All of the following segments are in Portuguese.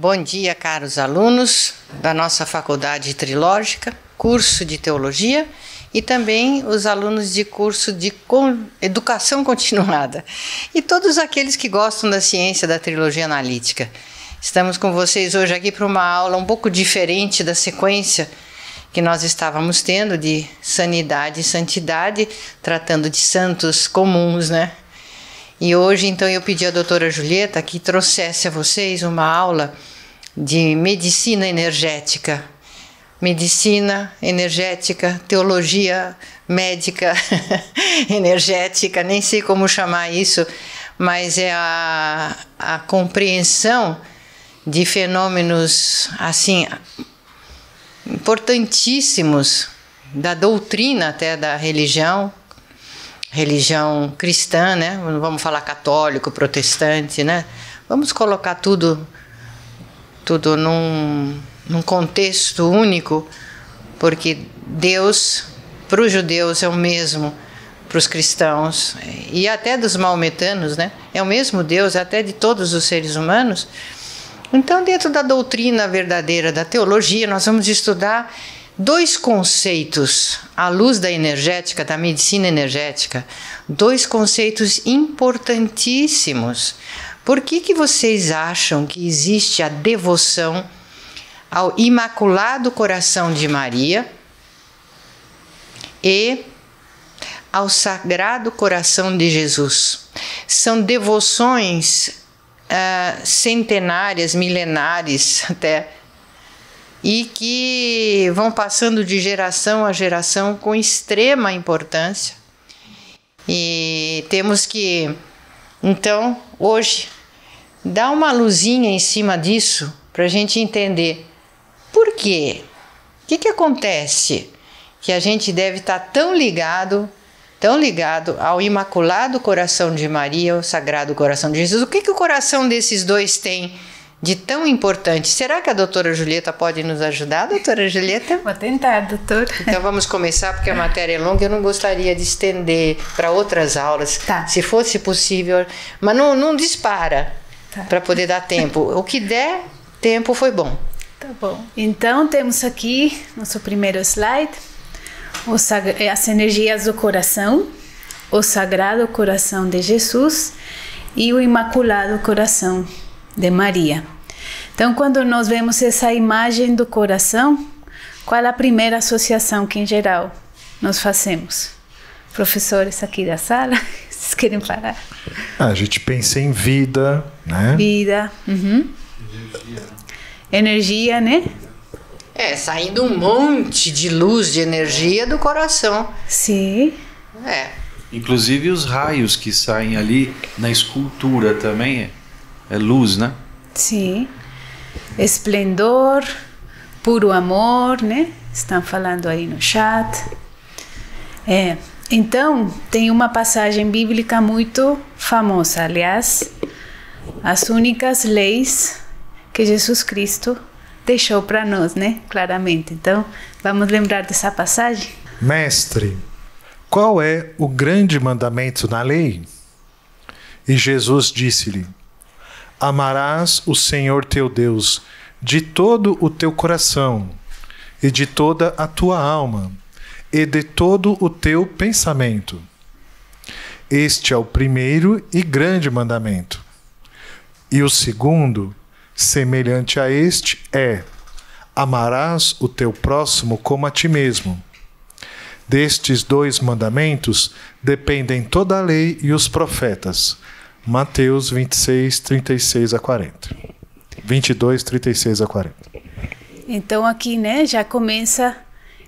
Bom dia, caros alunos da nossa Faculdade Trilógica, curso de Teologia, e também os alunos de curso de Educação Continuada, e todos aqueles que gostam da ciência da Trilogia Analítica. Estamos com vocês hoje aqui para uma aula um pouco diferente da sequência que nós estávamos tendo de sanidade e santidade, tratando de santos comuns, né? E hoje, então, eu pedi à doutora Julieta que trouxesse a vocês uma aula de medicina energética. Medicina energética, teologia médica energética, nem sei como chamar isso, mas é a compreensão de fenômenos, assim, importantíssimos da doutrina até da religião cristã, né? Não vamos falar católico, protestante, né? Vamos colocar tudo num contexto único, porque Deus, para os judeus, é o mesmo para os cristãos, e até dos maometanos, né? É o mesmo Deus até de todos os seres humanos. Então, dentro da doutrina verdadeira da teologia, nós vamos estudar dois conceitos, à luz da energética, da medicina energética, dois conceitos importantíssimos. Por que vocês acham que existe a devoção ao Imaculado Coração de Maria e ao Sagrado Coração de Jesus? São devoções centenárias, milenares até, e que vão passando de geração a geração com extrema importância. E temos que, então, hoje, dar uma luzinha em cima disso para a gente entender por quê. O que acontece que a gente deve estar tão ligado ao Imaculado Coração de Maria, ao Sagrado Coração de Jesus? O que o coração desses dois tem de tão importante? Será que a doutora Julieta pode nos ajudar, doutora Julieta? Vou tentar, doutor. Então vamos começar, porque a matéria é longa, eu não gostaria de estender para outras aulas, se fosse possível, mas não dispara, para poder dar tempo. O que der tempo foi bom. Tá bom. Então temos aqui nosso primeiro slide, as energias do coração, o Sagrado Coração de Jesus e o Imaculado Coração de Maria. Então, quando nós vemos essa imagem do coração, qual é a primeira associação que, em geral, nós fazemos? Professores aqui da sala, vocês querem parar? A gente pensa em vida, né? Vida. Energia, né? Saindo um monte de luz, de energia do coração. Sim. Inclusive os raios que saem ali na escultura também é luz, né? Sim. Esplendor, puro amor, né? Estão falando aí no chat. Então, tem uma passagem bíblica muito famosa, aliás, as únicas leis que Jesus Cristo deixou para nós, né? Claramente. Então, vamos lembrar dessa passagem? Mestre, qual é o grande mandamento na lei? E Jesus disse-lhe: amarás o Senhor teu Deus de todo o teu coração, e de toda a tua alma, e de todo o teu pensamento. Este é o primeiro e grande mandamento. E o segundo, semelhante a este, é: amarás o teu próximo como a ti mesmo. Destes dois mandamentos dependem toda a lei e os profetas. Mateus 26, 36 a 40. 22, 36 a 40. Então aqui, né, já começa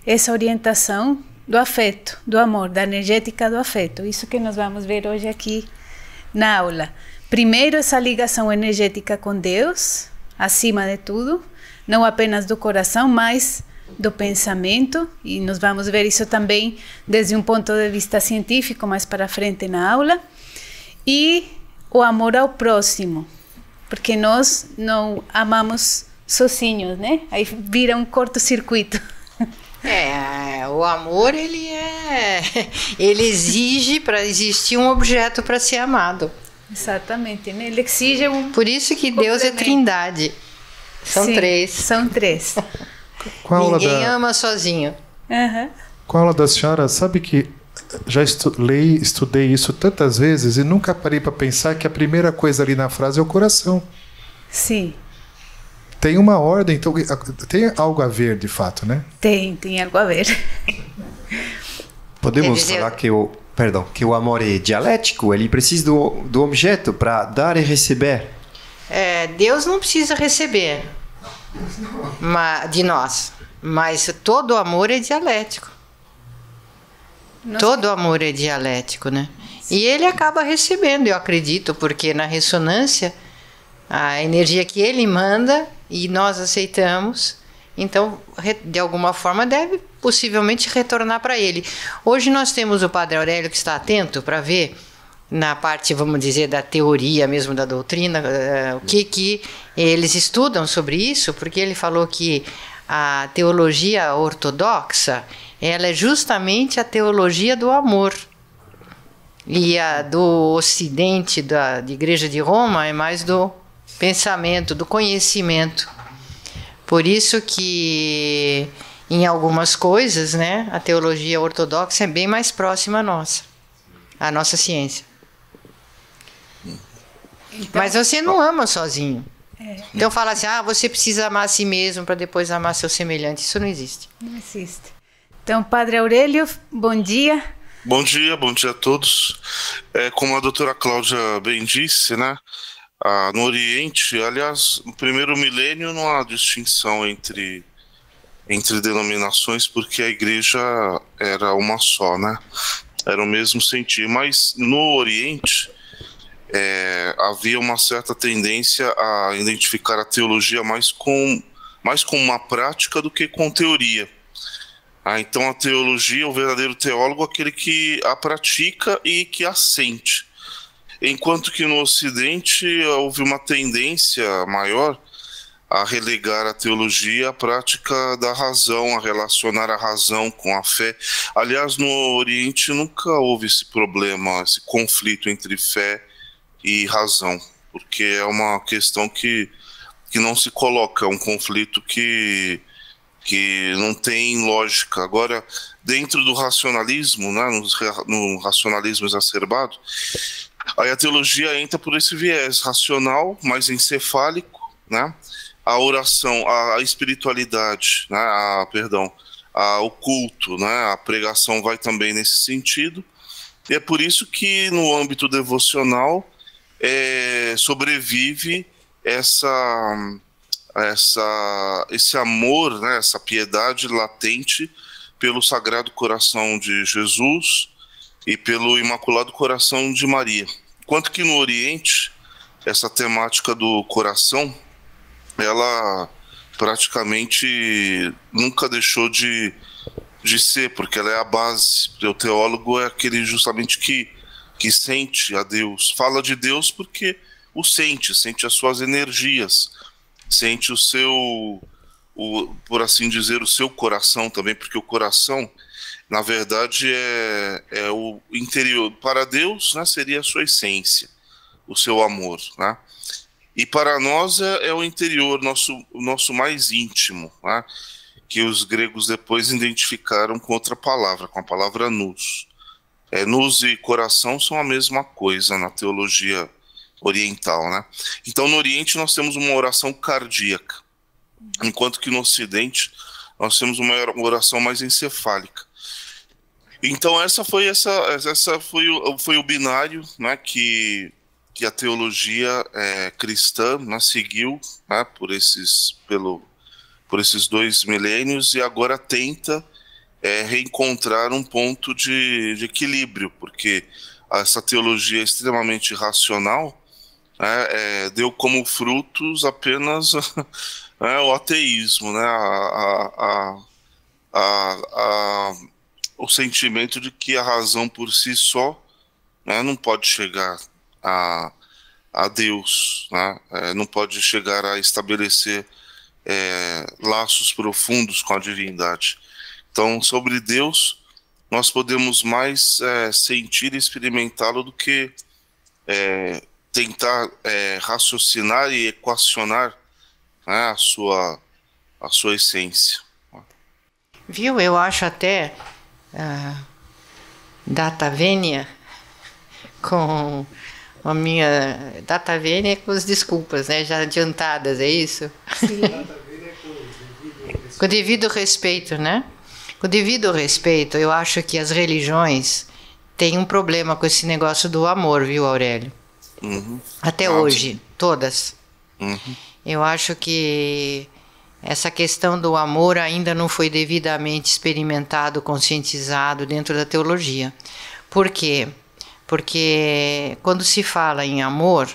essa orientação do afeto, do amor, da energética do afeto. Isso que nós vamos ver hoje aqui na aula. Primeiro, essa ligação energética com Deus, acima de tudo, não apenas do coração, mas do pensamento, e nós vamos ver isso também desde um ponto de vista científico mais para frente na aula. E o amor ao próximo, porque nós não amamos sozinhos, né? Aí vira um curto-circuito. O amor, ele exige, para existir um objeto para ser amado. Exatamente, né? Ele exige um... Por isso que Deus é trindade. São Sim, três. São três. Ninguém ama sozinho. Uhum. Com a aula da senhora, sabe que já estudei isso tantas vezes e nunca parei para pensar que a primeira coisa ali na frase é o coração. Sim. Tem uma ordem, então tem algo a ver de fato, né? Tem algo a ver. Podemos falar que o amor é dialético, ele precisa do objeto para dar e receber. Deus não precisa receber de nós, mas todo amor é dialético. Todo amor é dialético, né? E ele acaba recebendo, eu acredito, porque na ressonância, a energia que ele manda e nós aceitamos, então, de alguma forma, deve possivelmente retornar para ele. Hoje nós temos o Padre Aurélio que está atento para ver, na parte, vamos dizer, da teoria mesmo da doutrina, o que eles estudam sobre isso, porque ele falou que a teologia ortodoxa, ela é justamente a teologia do amor. E a do Ocidente, da Igreja de Roma, é mais do pensamento, do conhecimento. Por isso que, em algumas coisas, né, a teologia ortodoxa é bem mais próxima à nossa ciência. Então, mas você não ama sozinho. Então fala assim, você precisa amar a si mesmo para depois amar seu semelhante. Isso não existe. Não existe. Então, Padre Aurélio, bom dia. Bom dia a todos. Como a doutora Cláudia bem disse, né? No Oriente, aliás, no primeiro milênio não há distinção entre denominações, porque a igreja era uma só, né? Era o mesmo sentir. Mas no Oriente havia uma certa tendência a identificar a teologia mais com uma prática do que com teoria. Então a teologia, o verdadeiro teólogo, é aquele que a pratica e que a sente. Enquanto que no Ocidente houve uma tendência maior a relegar a teologia à prática da razão, a relacionar a razão com a fé. Aliás, no Oriente nunca houve esse problema, esse conflito entre fé e razão, porque é uma questão que não se coloca, é um conflito que não tem lógica. Agora, dentro do racionalismo, né, no racionalismo exacerbado, aí a teologia entra por esse viés racional, mais encefálico, né? A oração, a espiritualidade, né? O culto, né? A pregação vai também nesse sentido. E é por isso que no âmbito devocional sobrevive esse amor, né? Essa piedade latente pelo Sagrado Coração de Jesus e pelo Imaculado Coração de Maria. Enquanto que no Oriente, essa temática do coração, ela praticamente nunca deixou de ser, porque ela é a base. O teólogo é aquele justamente que sente a Deus, fala de Deus porque o sente as suas energias, sente por assim dizer, o seu coração também, porque o coração, na verdade, é o interior. Para Deus, né, seria a sua essência, o seu amor, né? E para nós é o interior, o nosso mais íntimo, né? Que os gregos depois identificaram com outra palavra, com a palavra nous. Nous e coração são a mesma coisa na teologia oriental, né? Então, no Oriente, nós temos uma oração cardíaca, enquanto que no Ocidente, nós temos uma oração mais encefálica. Então essa foi o binário, né, que a teologia cristã, né, seguiu, né, por esses 2 milênios, e agora tenta reencontrar um ponto de equilíbrio, porque essa teologia extremamente racional deu como frutos apenas o ateísmo, né, o sentimento de que a razão por si só, né, não pode chegar a Deus, né, não pode chegar a estabelecer laços profundos com a divindade. Então, sobre Deus, nós podemos mais sentir e experimentá-lo do que tentar raciocinar e equacionar né, a sua essência. Viu? Eu acho até data vênia com a minha data vênia com as desculpas, né, já adiantadas, é isso? Sim. Com o devido respeito, né? Com o devido respeito, eu acho que as religiões têm um problema com esse negócio do amor, viu, Aurélio? Até hoje, todas. Eu acho que essa questão do amor ainda não foi devidamente experimentado, conscientizado dentro da teologia. Por quê? Porque quando se fala em amor,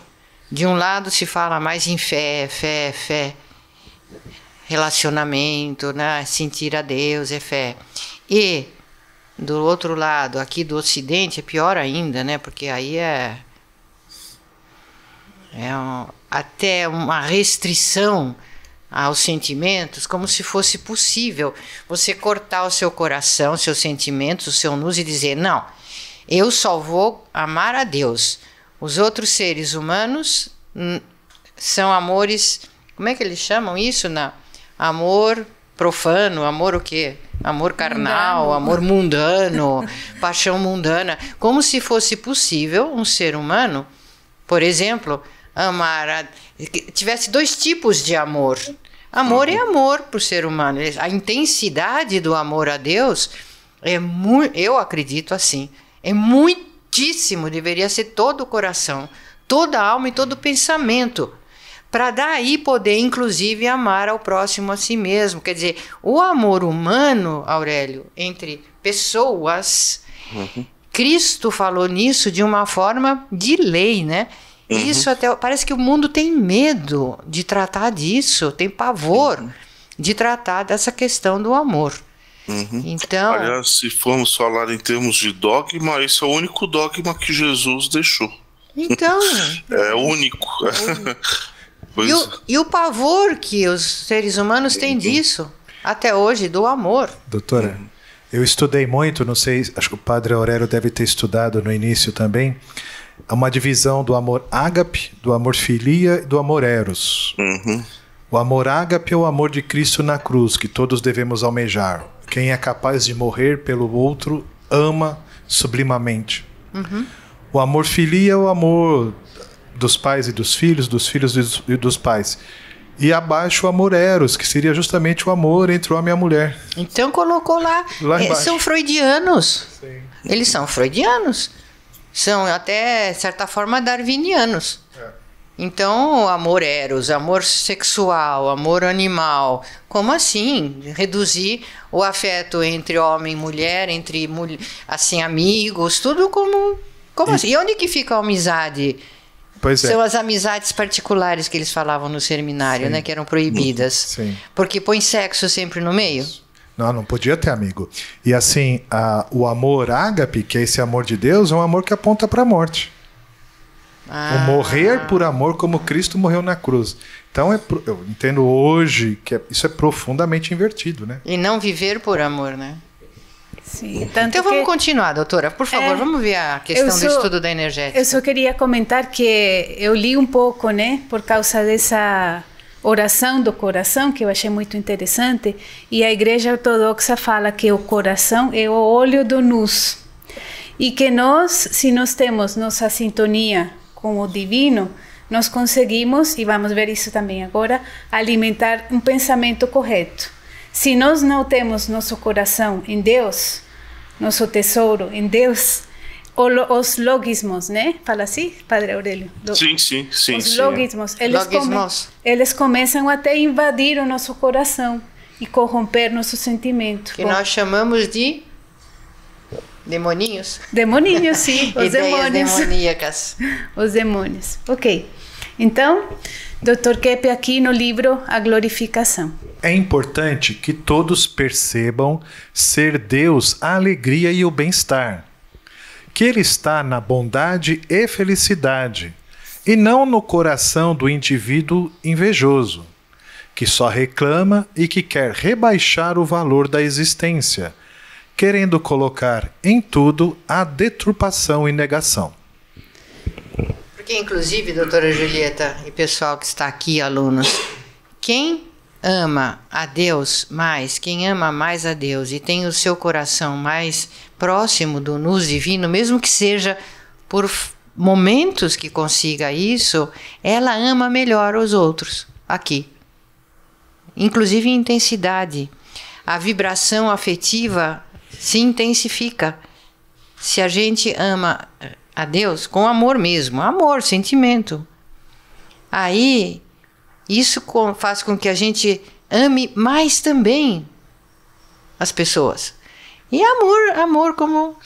de um lado se fala mais em fé, relacionamento, né? Sentir a Deus é fé. E do outro lado, aqui do Ocidente, é pior ainda, né? Porque aí até uma restrição aos sentimentos, como se fosse possível você cortar o seu coração, seus sentimentos, o seu nus e dizer, não, eu só vou amar a Deus. Os outros seres humanos são amores, como é que eles chamam isso? Amor profano, amor o quê? Amor carnal, mundano. Amor mundano, paixão mundana. Como se fosse possível um ser humano, por exemplo, tivesse dois tipos de amor. Amor é amor para o ser humano. A intensidade do amor a Deus eu acredito assim, é muitíssimo, deveria ser todo o coração, toda a alma e todo o pensamento, para daí poder, inclusive, amar ao próximo a si mesmo. Quer dizer, o amor humano, Aurélio, entre pessoas, Cristo falou nisso de uma forma de lei, né? Isso até parece que o mundo tem medo de tratar disso, tem pavor de tratar dessa questão do amor. Então, aliás, se formos falar em termos de dogma, esse é o único dogma que Jesus deixou. Então, é único. E o pavor que os seres humanos têm disso, até hoje, do amor. Doutora, eu estudei muito, não sei, acho que o padre Aurélio deve ter estudado no início também, uma divisão do amor ágape, do amor filia e do amor eros. O amor ágape é o amor de Cristo na cruz, que todos devemos almejar. Quem é capaz de morrer pelo outro, ama sublimamente. O amor filia é o amor dos pais e dos filhos e dos pais. E abaixo o amor eros, que seria justamente o amor entre o homem e a mulher. Então colocou lá embaixo. São freudianos. Sim. Eles são freudianos. São até, de certa forma, darwinianos. Então, amor eros, amor sexual, amor animal. Como assim? Reduzir o afeto entre homem e mulher, entre assim, amigos, tudo como assim? E onde que fica a amizade? Pois é. São as amizades particulares que eles falavam no seminário, né? Que eram proibidas. Sim. Porque põe sexo sempre no meio. Não podia ter amigo. E assim, o amor ágape, que é esse amor de Deus, é um amor que aponta para a morte. O morrer por amor como Cristo morreu na cruz. Então eu entendo hoje que isso é profundamente invertido, né? E não viver por amor, né? Sim, então vamos continuar, doutora. Por favor, vamos ver a questão do estudo da energética. Eu só queria comentar que eu li um pouco, né? Por causa dessa oração do coração, que eu achei muito interessante. E a Igreja Ortodoxa fala que o coração é o olho do nus. E que nós, se nós temos nossa sintonia com o divino, nós conseguimos, e vamos ver isso também agora, alimentar um pensamento correto. Se nós não temos nosso coração em Deus, nosso tesouro em Deus, os logismos, né? Fala assim, Padre Aurélio? Sim. Os logismos, eles começam até a invadir o nosso coração e corromper nosso sentimento. Que nós chamamos de demoninhos. Demoninhos, sim. Os Ideias demônios. demoníacas. Os demônios. Ok. Então, Dr. Keppe aqui no livro A Glorificação. É importante que todos percebam ser Deus a alegria e o bem-estar. Que Ele está na bondade e felicidade, e não no coração do indivíduo invejoso, que só reclama e que quer rebaixar o valor da existência, querendo colocar em tudo a deturpação e negação. Porque, inclusive, doutora Julieta e pessoal que está aqui, alunos, quem ama a Deus mais, quem ama mais a Deus e tem o seu coração mais próximo do luz divino, mesmo que seja por momentos que consiga isso, ela ama melhor os outros aqui. Inclusive em intensidade. A vibração afetiva se intensifica. Se a gente ama a Deus com amor mesmo, amor, sentimento, aí isso faz com que a gente ame mais também as pessoas. E amor como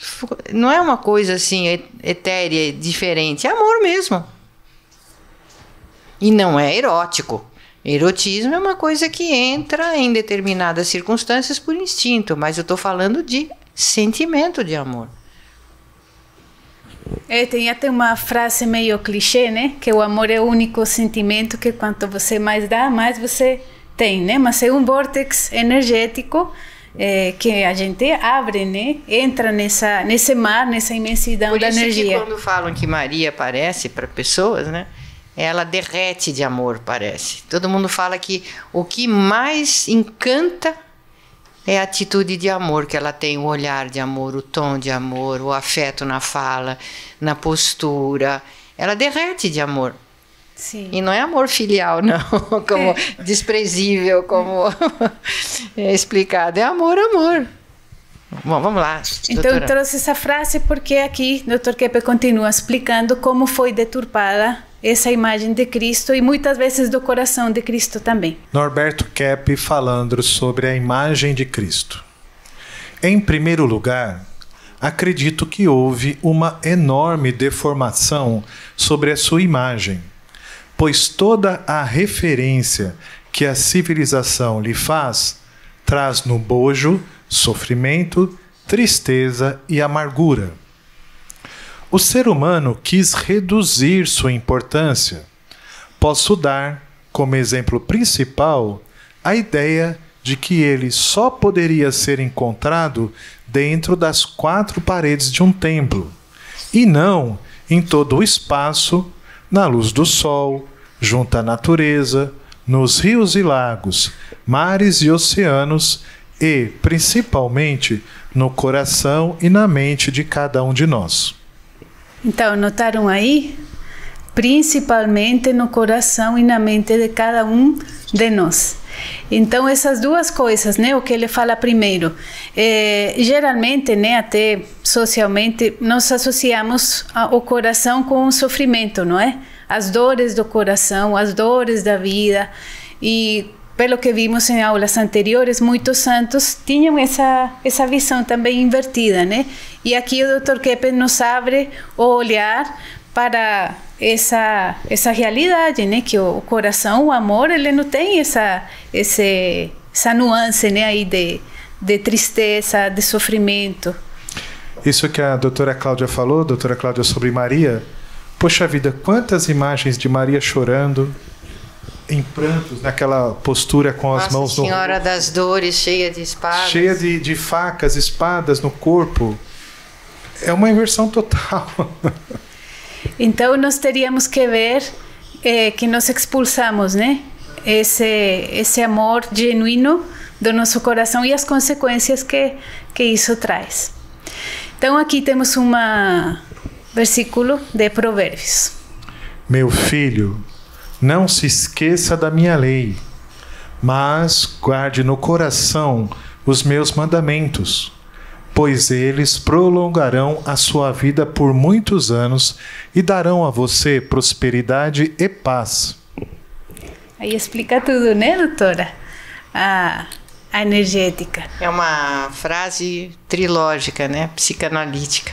não é uma coisa assim etérea, diferente, é amor mesmo. E não é erótico. Erotismo é uma coisa que entra em determinadas circunstâncias por instinto, mas eu estou falando de sentimento de amor. Tem até uma frase meio clichê, né? Que o amor é o único sentimento que quanto você mais dá, mais você tem, né? Mas é um vórtice energético que a gente abre, né? Entra nesse mar, nessa imensidão da energia. Por isso que quando falam que Maria aparece para pessoas, né? Ela derrete de amor, parece. Todo mundo fala que o que mais encanta é a atitude de amor que ela tem, o olhar de amor, o tom de amor, o afeto na fala, na postura. Ela derrete de amor. Sim. E não é amor filial, não, como desprezível, como é explicado. É amor, amor. Bom, vamos lá. Então, eu trouxe essa frase porque aqui o Dr. Keppe continua explicando como foi deturpada essa imagem de Cristo e muitas vezes do coração de Cristo também. Norberto Keppe falando sobre a imagem de Cristo. Em primeiro lugar, acredito que houve uma enorme deformação sobre a sua imagem, pois toda a referência que a civilização lhe faz traz no bojo sofrimento, tristeza e amargura. O ser humano quis reduzir sua importância. Posso dar, como exemplo principal, a ideia de que ele só poderia ser encontrado dentro das 4 paredes de um templo, e não em todo o espaço, na luz do sol, junto à natureza, nos rios e lagos, mares e oceanos, e, principalmente, no coração e na mente de cada um de nós. Então, notaram aí? Principalmente no coração e na mente de cada um de nós. Então, essas duas coisas, né? O que ele fala primeiro. Geralmente, né, até socialmente, nós associamos o coração com o sofrimento, não é? As dores do coração, as dores da vida. E, pelo que vimos em aulas anteriores, muitos santos tinham essa visão também invertida, né? E aqui o Dr. Keppe nos abre o olhar para essa realidade, né? Que o coração, o amor, ele não tem essa nuance, né? Aí de tristeza, de sofrimento. Isso que a doutora Cláudia falou, doutora Cláudia, sobre Maria, poxa vida, quantas imagens de Maria chorando, em prantos, naquela postura com as mãos no... Nossa Senhora das Dores, cheia de espadas. Cheia de facas, espadas no corpo. É uma inversão total. Então, nós teríamos que ver que nós expulsamos, né? Esse amor genuíno do nosso coração e as consequências que isso traz. Então, aqui temos um versículo de Provérbios. Meu filho, não se esqueça da minha lei, mas guarde no coração os meus mandamentos, pois eles prolongarão a sua vida por muitos anos e darão a você prosperidade e paz. Aí explica tudo, né, doutora? A energética. É uma frase trilógica, né? Psicanalítica.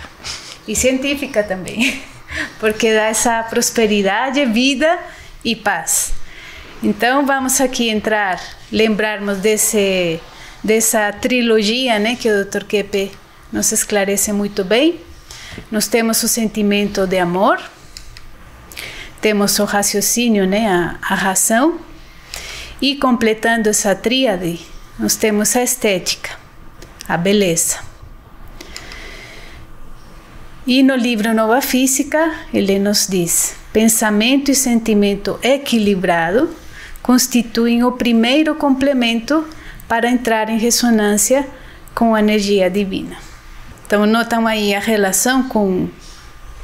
E científica também, porque dá essa prosperidade, vida e paz. Então vamos aqui lembrarmos dessa trilogia, né, que o Dr. Keppe nos esclarece muito bem. Nós temos o sentimento de amor, temos o raciocínio, né, a razão, e completando essa tríade, nós temos a estética, a beleza. E no livro Nova Física, ele nos diz: pensamento e sentimento equilibrado constituem o primeiro complemento para entrar em ressonância com a energia divina. Então, notam aí a relação com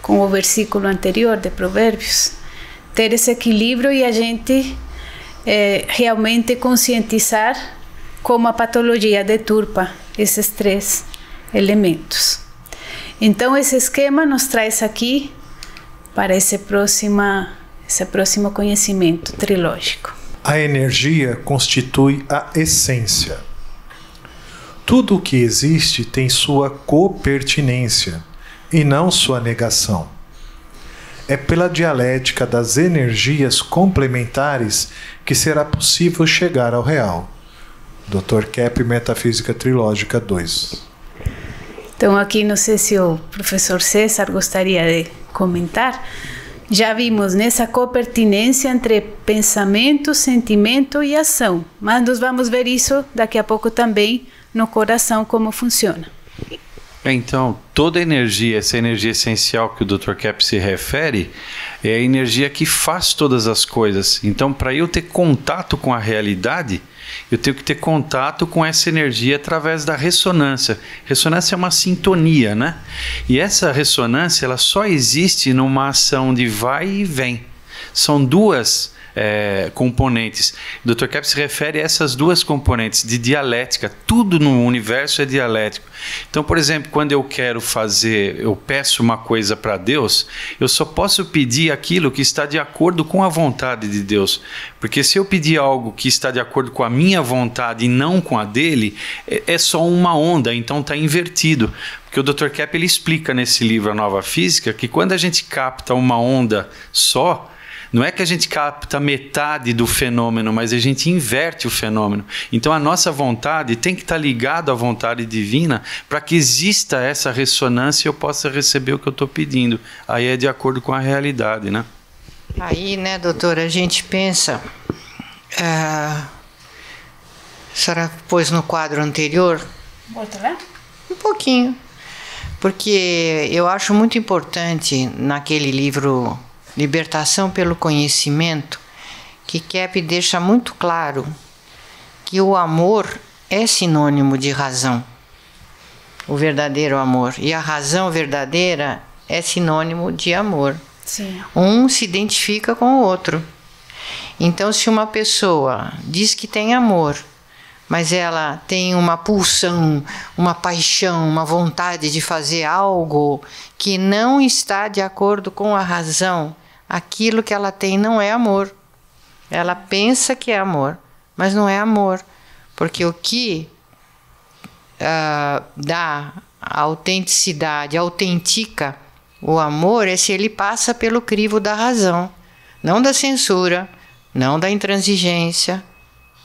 o versículo anterior de Provérbios? Ter esse equilíbrio e a gente realmente conscientizar como a patologia deturpa esses três elementos. Então, esse esquema nos traz aqui para esse próximo conhecimento trilógico. A energia constitui a essência. Tudo o que existe tem sua copertinência e não sua negação. É pela dialética das energias complementares que será possível chegar ao real. Dr. Kepp, Metafísica Trilógica 2. Então, aqui não sei se o professor César gostaria de comentar. Já vimos nessa copertinência entre pensamento, sentimento e ação, mas nós vamos ver isso daqui a pouco também no coração, como funciona. Então, toda energia, essa energia essencial que o Dr. Kepp se refere, é a energia que faz todas as coisas. Então, para eu ter contato com a realidade, eu tenho que ter contato com essa energia através da ressonância. Ressonância é uma sintonia, né? E essa ressonância, ela só existe numa ação de vai e vem. São duas componentes. O Dr. Kepp se refere a essas duas componentes de dialética. Tudo no universo é dialético. Então, por exemplo, quando eu peço uma coisa para Deus, eu só posso pedir aquilo que está de acordo com a vontade de Deus. Porque se eu pedir algo que está de acordo com a minha vontade e não com a dele, é só uma onda, então está invertido. Porque o Dr. Kepp ele explica nesse livro A Nova Física que quando a gente capta uma onda só, não é que a gente capta metade do fenômeno, mas a gente inverte o fenômeno. Então a nossa vontade tem que estar ligada à vontade divina para que exista essa ressonância e eu possa receber o que eu estou pedindo. Aí é de acordo com a realidade, né? Aí, né, doutora, a gente pensa... a senhora pôs no quadro anterior... Bota lá? Um pouquinho. Porque eu acho muito importante naquele livro... Libertação pelo Conhecimento, que Kepp deixa muito claro que o amor é sinônimo de razão, o verdadeiro amor, e a razão verdadeira é sinônimo de amor. Sim. Um se identifica com o outro. Então, se uma pessoa diz que tem amor, mas ela tem uma pulsão, uma paixão, uma vontade de fazer algo que não está de acordo com a razão, aquilo que ela tem não é amor. Ela pensa que é amor, mas não é amor. Porque o que dá a autenticidade, autentica o amor é se ele passa pelo crivo da razão. Não da censura, não da intransigência,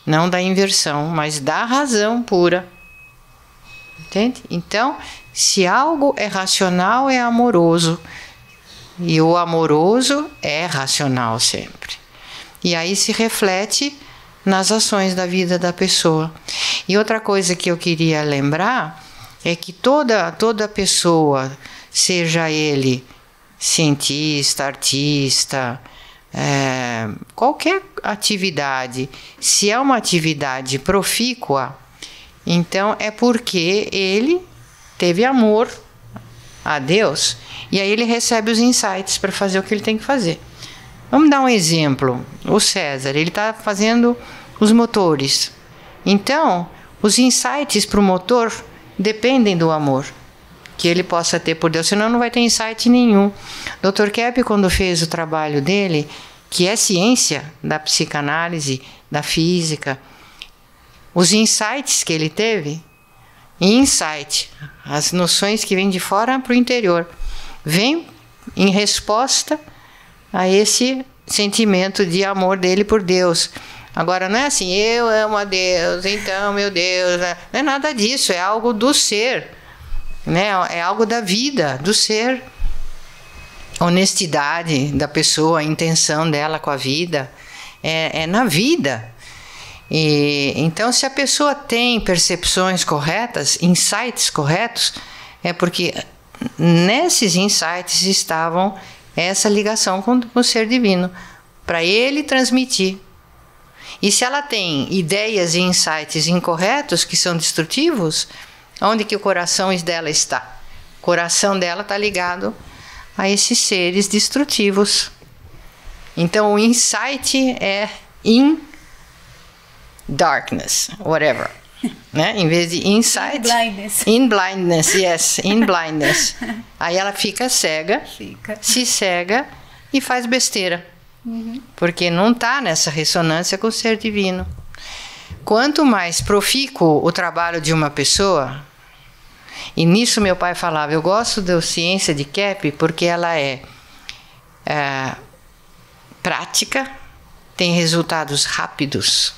não da inversão, mas da razão pura. Entende? Então, se algo é racional, é amoroso. E o amoroso é racional sempre. E aí se reflete nas ações da vida da pessoa. E outra coisa que eu queria lembrar é que toda pessoa, seja ele cientista, artista, qualquer atividade, se é uma atividade profícua, então é porque ele teve amor a Deus. E aí ele recebe os insights para fazer o que ele tem que fazer. Vamos dar um exemplo. O César, ele está fazendo os motores. Então, os insights para o motor dependem do amor que ele possa ter por Deus, senão não vai ter insight nenhum. Dr. Kepp, quando fez o trabalho dele, que é ciência da psicanálise, da física, os insights que ele teve, insight, as noções que vêm de fora para o interior, vem em resposta a esse sentimento de amor dele por Deus. Agora, não é assim, eu amo a Deus, então, meu Deus, não é nada disso, é algo do ser, né? É algo da vida, do ser. Honestidade da pessoa, a intenção dela com a vida, é na vida. E, então, se a pessoa tem percepções corretas, insights corretos, é porque nesses insights estavam essa ligação com o ser divino, para ele transmitir. E se ela tem ideias e insights incorretos, que são destrutivos, onde que o coração dela está? O coração dela está ligado a esses seres destrutivos. Então, o insight é in darkness, whatever. Né? Em vez de insight, in blindness, yes, in blindness. Aí ela fica cega, se cega e faz besteira. Porque não está nessa ressonância com o ser divino. Quanto mais profícuo o trabalho de uma pessoa, e nisso meu pai falava, eu gosto da ciência de Kepler porque ela é prática, tem resultados rápidos,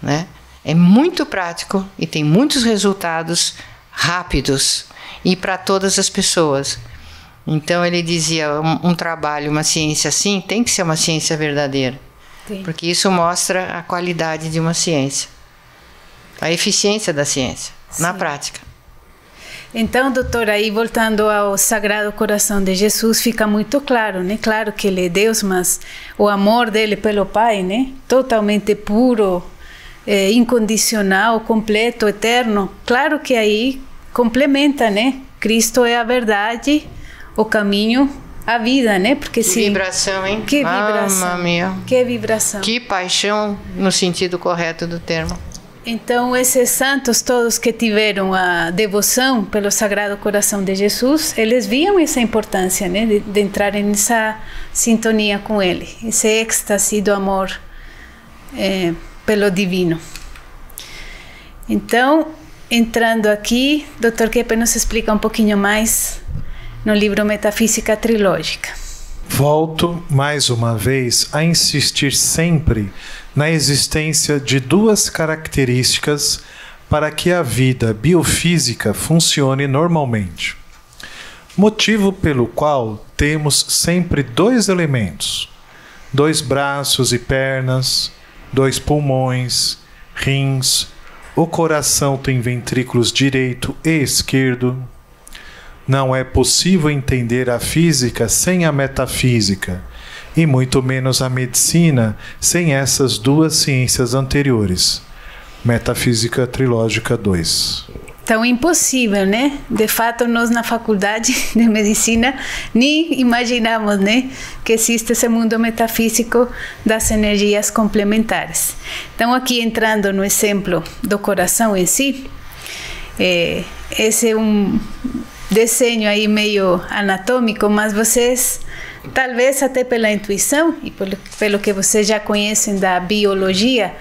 né? É muito prático e tem muitos resultados rápidos e para todas as pessoas. Então ele dizia, um trabalho, uma ciência assim, tem que ser uma ciência verdadeira. Sim. Porque isso mostra a qualidade de uma ciência, a eficiência da ciência, sim, na prática. Então, doutora, aí voltando ao Sagrado Coração de Jesus, fica muito claro, né? Claro que ele é Deus, mas o amor dele pelo Pai, né? Totalmente puro, incondicional, completo, eterno. Claro que aí complementa, né? Cristo é a verdade, o caminho, a vida, né? Porque que vibração, hein? Que vibração. Mamma mia. Que vibração. Que paixão no sentido correto do termo. Então, esses santos todos que tiveram a devoção pelo Sagrado Coração de Jesus, eles viam essa importância, né, de entrarem nessa sintonia com Ele, esse êxtase do amor pelo divino. Então, entrando aqui, Dr. Keppe nos explica um pouquinho mais no livro Metafísica Trilógica. Volto mais uma vez a insistir sempre na existência de duas características para que a vida biofísica funcione normalmente. Motivo pelo qual temos sempre dois elementos: dois braços e pernas, dois pulmões, rins, o coração tem ventrículos direito e esquerdo. Não é possível entender a física sem a metafísica, e muito menos a medicina sem essas duas ciências anteriores. Metafísica Trilógica 2. Então, impossível, né? De fato, nós na faculdade de medicina nem imaginamos, né, que existe esse mundo metafísico das energias complementares. Então, aqui entrando no exemplo do coração em si, esse é um desenho aí meio anatômico, mas vocês, talvez até pela intuição e pelo que vocês já conhecem da biologia,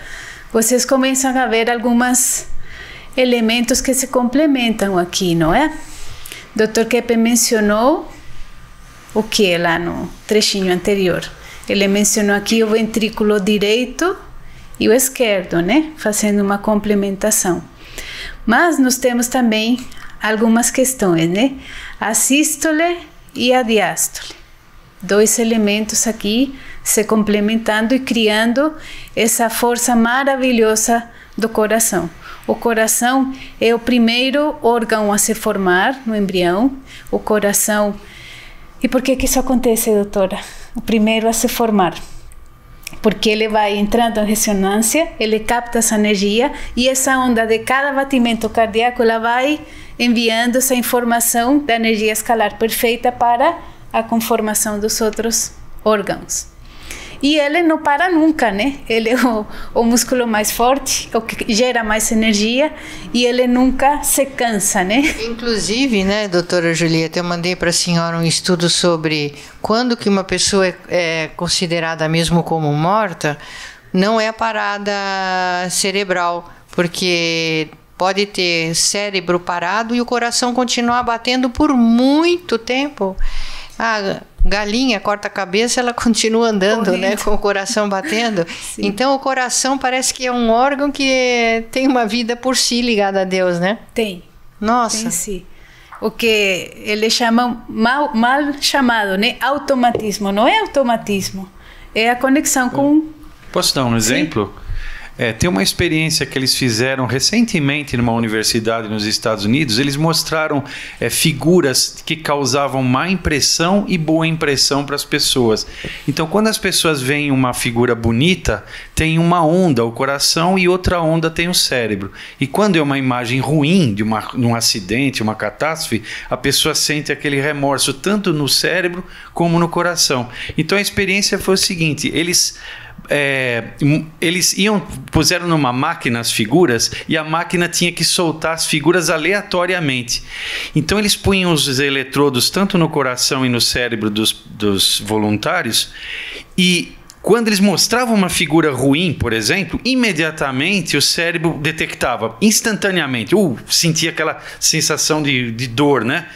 vocês começam a ver alguns elementos que se complementam aqui, não é? Dr. Keppe mencionou o que lá no trechinho anterior? Ele mencionou aqui o ventrículo direito e o esquerdo, né? Fazendo uma complementação. Mas nós temos também algumas questões, né? A sístole e a diástole. Dois elementos aqui se complementando e criando essa força maravilhosa do coração. O coração é o primeiro órgão a se formar no embrião. O coração... E por que isso acontece, doutora? O primeiro a se formar. Porque ele vai entrando em ressonância, ele capta essa energia e essa onda de cada batimento cardíaco, ela vai enviando essa informação da energia escalar perfeita para a conformação dos outros órgãos. E ele não para nunca, né? Ele é o músculo mais forte, o que gera mais energia, e ele nunca se cansa, né? Inclusive, né, doutora Julieta, eu mandei para a senhora um estudo sobre quando que uma pessoa é considerada mesmo como morta, não é a parada cerebral, porque pode ter cérebro parado e o coração continuar batendo por muito tempo. A galinha corta a cabeça, ela continua andando, correndo, né, com o coração batendo. Então o coração parece que é um órgão que tem uma vida por si ligada a Deus, né? Tem. Nossa. Tem sim. O que eles chamam, mal chamado, né, automatismo. Não é automatismo, é a conexão com... Posso dar um exemplo? Tem uma experiência que eles fizeram recentemente numa universidade nos Estados Unidos. Eles mostraram figuras que causavam má impressão e boa impressão para as pessoas. Então, quando as pessoas veem uma figura bonita, tem uma onda, o coração, e outra onda tem o cérebro. E quando é uma imagem ruim, de um acidente, uma catástrofe, a pessoa sente aquele remorso tanto no cérebro como no coração. Então, a experiência foi o seguinte: eles puseram numa máquina as figuras e a máquina tinha que soltar as figuras aleatoriamente. Então eles punham os eletrodos tanto no coração e no cérebro dos voluntários, e quando eles mostravam uma figura ruim, por exemplo, imediatamente o cérebro detectava, instantaneamente, sentia aquela sensação de dor, né?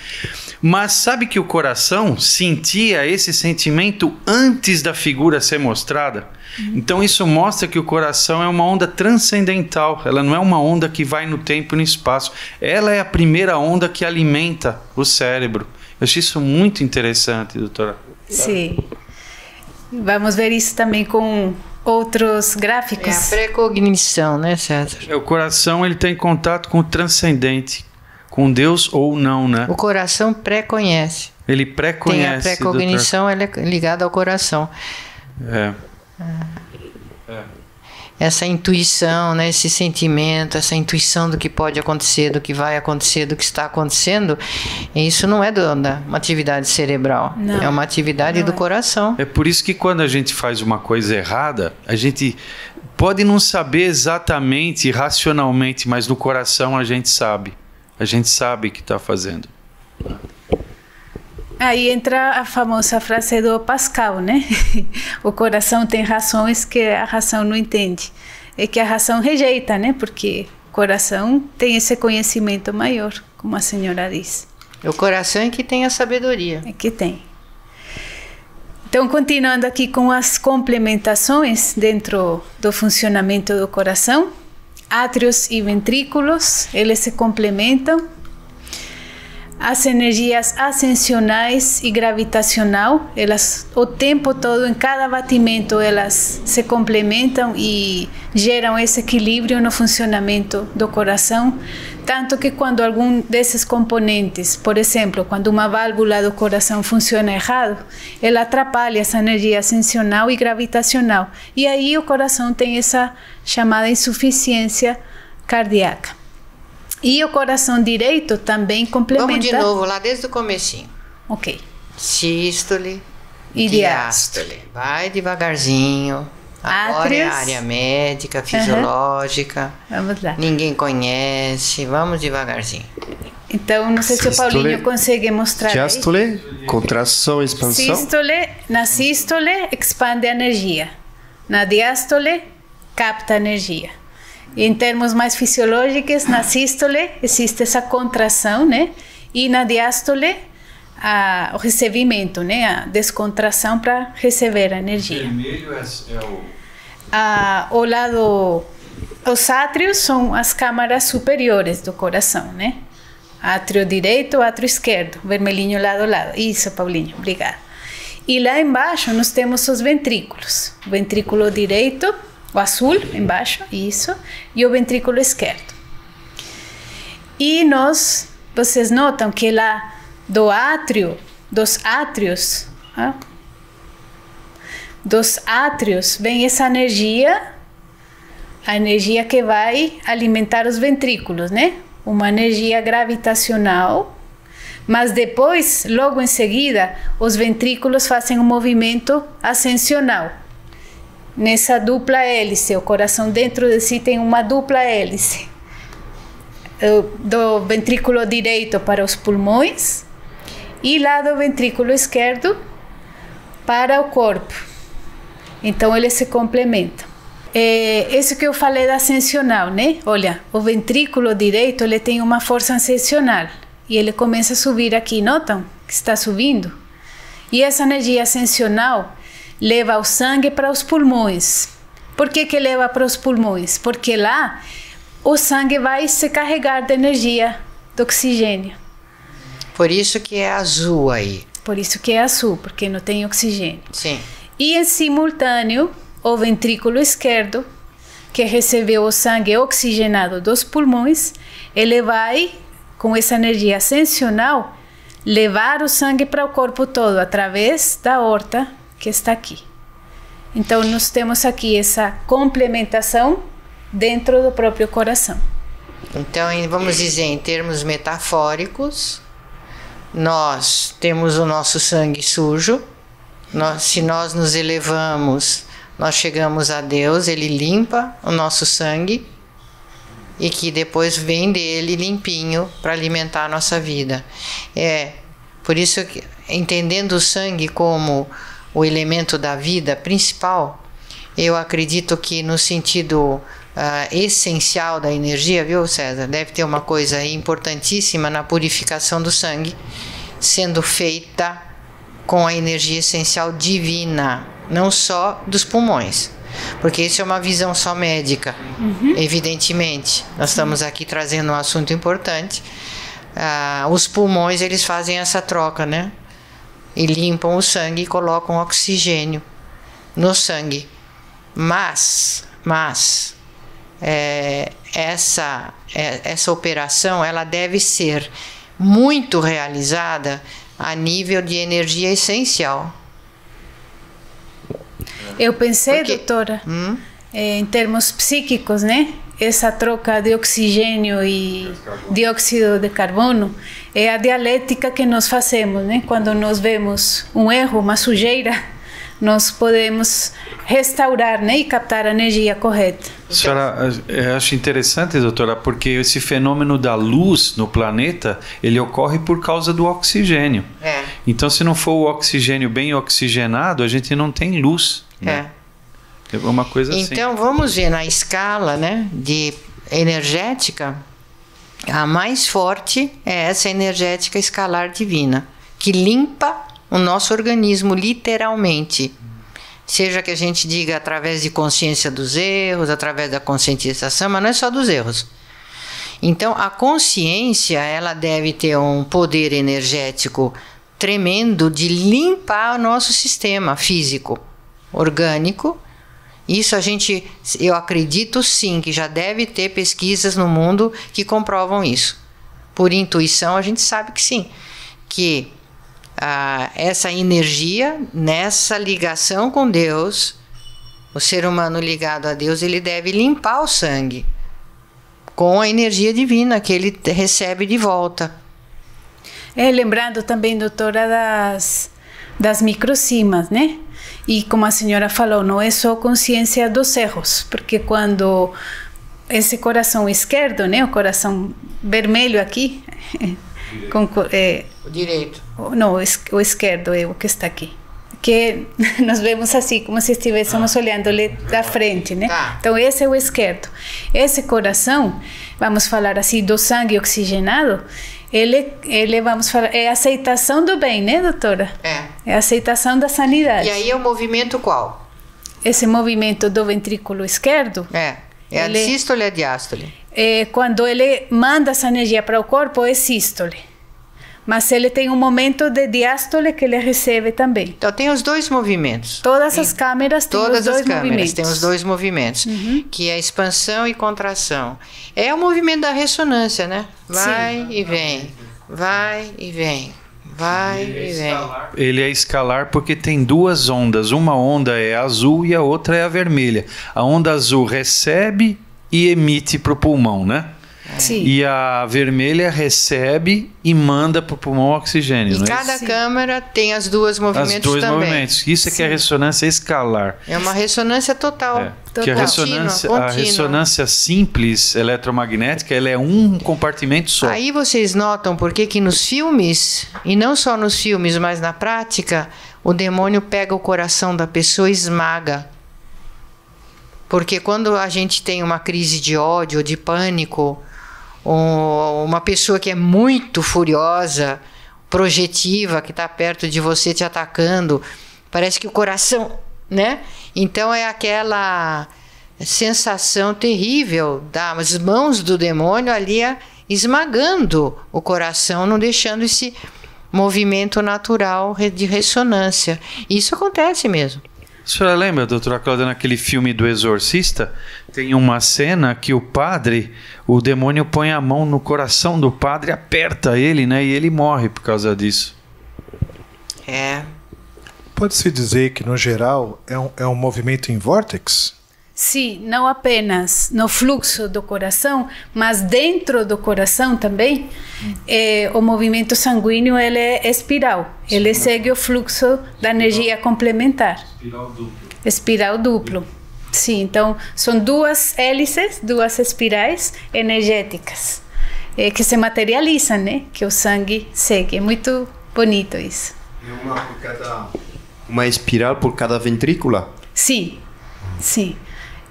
Mas sabe que o coração sentia esse sentimento antes da figura ser mostrada? Então isso mostra que o coração é uma onda transcendental, ela não é uma onda que vai no tempo e no espaço, ela é a primeira onda que alimenta o cérebro. Eu achei isso muito interessante, doutora. Sim. Vamos ver isso também com outros gráficos. É a precognição, né, César? O coração, ele tem contato com o transcendente, com Deus ou não, né? O coração pré-conhece. Ele pré-conhece. Tem a precognição, ela é ligada ao coração. Essa intuição, né, esse sentimento, essa intuição do que pode acontecer, do que vai acontecer, do que está acontecendo, isso não é uma atividade cerebral, não, é uma atividade do coração. É por isso que quando a gente faz uma coisa errada, a gente pode não saber exatamente, racionalmente, mas no coração a gente sabe. A gente sabe que está fazendo. Aí entra a famosa frase do Pascal, né? O coração tem razões que a razão não entende. É que a razão rejeita, né? Porque o coração tem esse conhecimento maior, como a senhora diz. O coração é que tem a sabedoria. É que tem. Então, continuando aqui com as complementações dentro do funcionamento do coração, átrios e ventrículos, eles se complementam. As energias ascensionais e gravitacional, elas o tempo todo, em cada batimento, elas se complementam e geram esse equilíbrio no funcionamento do coração. Tanto que quando algum desses componentes, por exemplo, quando uma válvula do coração funciona errado, ela atrapalha essa energia ascensional e gravitacional. E aí o coração tem essa chamada insuficiência cardíaca. E o coração direito também complementa. Vamos de novo lá desde o comecinho. Ok. Sístole e diástole. Vai devagarzinho. Agora é a área médica, fisiológica. Vamos lá. Ninguém conhece. Vamos devagarzinho. Então, não sei se o Paulinho consegue mostrar. Diástole, contração e expansão. Sístole, na sístole, expande a energia. Na diástole, capta a energia. Em termos mais fisiológicos, na sístole existe essa contração, né? E na diástole, o recebimento, né? A descontração para receber a energia. O vermelho é o lado, os átrios são as câmaras superiores do coração, né? Átrio direito, átrio esquerdo, vermelhinho lado a lado. Isso, Paulinho, obrigada. E lá embaixo nós temos os ventrículos. O ventrículo direito, o azul embaixo, isso, e o ventrículo esquerdo. E vocês notam que lá dos átrios vem essa energia, a energia que vai alimentar os ventrículos, né? Uma energia gravitacional, mas depois, logo em seguida, os ventrículos fazem um movimento ascensional. Nessa dupla hélice, o coração dentro de si tem uma dupla hélice. Do ventrículo direito para os pulmões e lá do ventrículo esquerdo para o corpo. Então, eles se complementam. Isso que eu falei da ascensional, né? Olha, o ventrículo direito, ele tem uma força ascensional e ele começa a subir aqui, notam que está subindo? E essa energia ascensional leva o sangue para os pulmões. Por que leva para os pulmões? Porque lá o sangue vai se carregar de energia, de oxigênio. Por isso que é azul aí. Por isso que é azul, porque não tem oxigênio. Sim. E em simultâneo, o ventrículo esquerdo que recebeu o sangue oxigenado dos pulmões, ele vai, com essa energia ascensional, levar o sangue para o corpo todo, através da aorta que está aqui. Então, nós temos aqui essa complementação dentro do próprio coração. Então, vamos dizer, em termos metafóricos, nós temos o nosso sangue sujo. Se nós nos elevamos, nós chegamos a Deus, Ele limpa o nosso sangue e que depois vem dele limpinho para alimentar a nossa vida. Por isso, entendendo o sangue como o elemento da vida principal, eu acredito que no sentido essencial da energia, viu, César? Deve ter uma coisa aí importantíssima na purificação do sangue, sendo feita com a energia essencial divina, não só dos pulmões, porque isso é uma visão só médica, evidentemente. Nós estamos aqui trazendo um assunto importante. Os pulmões, eles fazem essa troca, né? E limpam o sangue e colocam oxigênio no sangue. Mas essa operação, ela deve ser muito realizada a nível de energia essencial. Eu pensei, doutora, em termos psíquicos, né? Essa troca de oxigênio e dióxido de carbono é a dialética que nós fazemos, né? Quando nós vemos um erro, uma sujeira, nós podemos restaurar, né? E captar a energia correta. A senhora, eu acho interessante, doutora, porque esse fenômeno da luz no planeta, ele ocorre por causa do oxigênio. Então, se não for o oxigênio bem oxigenado, a gente não tem luz. Né? É uma coisa assim. Então, vamos ver na escala, né, de energética, a mais forte é essa energética escalar divina, que limpa o nosso organismo literalmente. Seja que a gente diga através de consciência dos erros, através da conscientização, mas não é só dos erros. Então, a consciência, ela deve ter um poder energético tremendo de limpar o nosso sistema físico, orgânico. Isso eu acredito sim, que já deve ter pesquisas no mundo que comprovam isso. Por intuição, a gente sabe que sim, que essa energia, nessa ligação com Deus, o ser humano ligado a Deus, ele deve limpar o sangue com a energia divina que ele recebe de volta. Lembrando também, doutora, das microcimas, né? E como a senhora falou, não é só consciência dos erros, porque quando esse coração esquerdo, né, o coração vermelho aqui, o direito. Não, o esquerdo é o que está aqui. Que nós vemos assim, como se estivéssemos olhando-lhe da frente, né? Então, esse é o esquerdo. Esse coração, vamos falar assim, do sangue oxigenado, ele vamos falar, é a aceitação do bem, né, doutora? É a aceitação da sanidade. E aí é o movimento qual? Esse movimento do ventrículo esquerdo. É a sístole ou a diástole? Quando ele manda essa energia para o corpo, é sístole. Mas ele tem um momento de diástole que ele recebe também. Então tem os dois movimentos. Todas as câmeras têm os dois movimentos. Tem os dois movimentos, que é expansão e contração. É o movimento da ressonância, né? Vai e vem, vai e vem, vai e vem. Ele é escalar porque tem duas ondas. Uma onda é azul e a outra é a vermelha. A onda azul recebe e emite para o pulmão, né? Sim. E a vermelha recebe e manda para o pulmão oxigênio. E cada câmara tem as duas movimentos também. Os dois movimentos. Isso é que é a ressonância escalar. É uma ressonância total. Que a ressonância simples eletromagnética, ela é um compartimento só. Aí vocês notam por que nos filmes, e não só nos filmes, mas na prática, o demônio pega o coração da pessoa e esmaga. Porque quando a gente tem uma crise de ódio ou de pânico, uma pessoa que é muito furiosa, projetiva, que está perto de você te atacando, parece que o coração, né? Então é aquela sensação terrível das mãos do demônio ali esmagando o coração, não deixando esse movimento natural de ressonância. Isso acontece mesmo. A senhora lembra, doutora Cláudia, naquele filme do Exorcista, tem uma cena que o demônio põe a mão no coração do padre, aperta ele, né? E ele morre por causa disso. Pode-se dizer que, no geral, é um movimento em vórtex? Sim, não apenas no fluxo do coração, mas dentro do coração também. O movimento sanguíneo ele é espiral. Ele segue o fluxo da energia complementar. Espiral duplo. Sim, então são duas hélices, duas espirais energéticas que se materializam, né? Que o sangue segue. É muito bonito isso. Uma espiral por cada ventrícula? Sim, sim.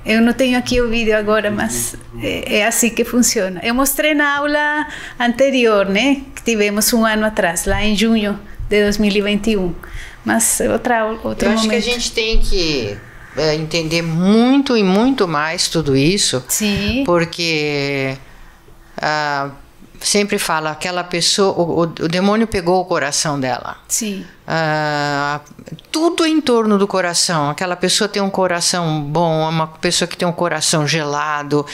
Eu não tenho aqui o vídeo agora, mas é assim que funciona. Eu mostrei na aula anterior, né? Que tivemos um ano atrás, lá em junho de 2021. Mas outro momento. Eu acho que a gente tem que entender muito e muito mais tudo isso. Sim. Porque sempre fala, aquela pessoa, o demônio pegou o coração dela. Sim. Tudo em torno do coração. Aquela pessoa tem um coração bom, uma pessoa que tem um coração gelado,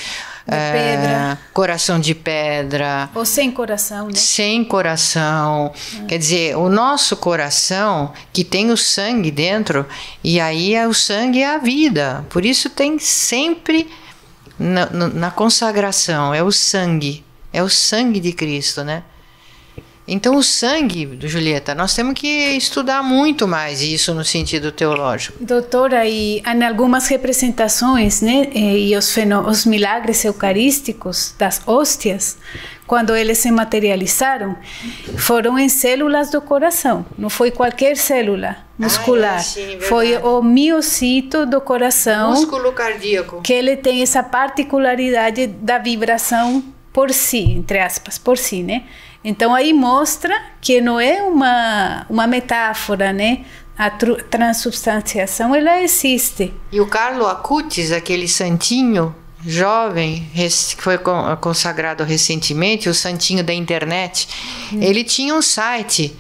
pedra. Coração de pedra. Ou sem coração, né? Sem coração. Quer dizer, o nosso coração, que tem o sangue dentro, e aí o sangue é a vida. Por isso tem sempre na consagração, é o sangue de Cristo, né? Então o sangue, Julieta, nós temos que estudar muito mais isso no sentido teológico. Doutora, e em algumas representações, né, e os milagres eucarísticos das hóstias, quando eles se materializaram, foram em células do coração. Não foi qualquer célula muscular. Sim, foi o miocito do coração. Músculo cardíaco. Que ele tem essa particularidade da vibração por si, entre aspas, por si, né? Então aí mostra que não é uma metáfora, né? A transubstanciação, ela existe. E o Carlo Acutis, aquele santinho jovem, que foi consagrado recentemente, o santinho da internet, ele tinha um site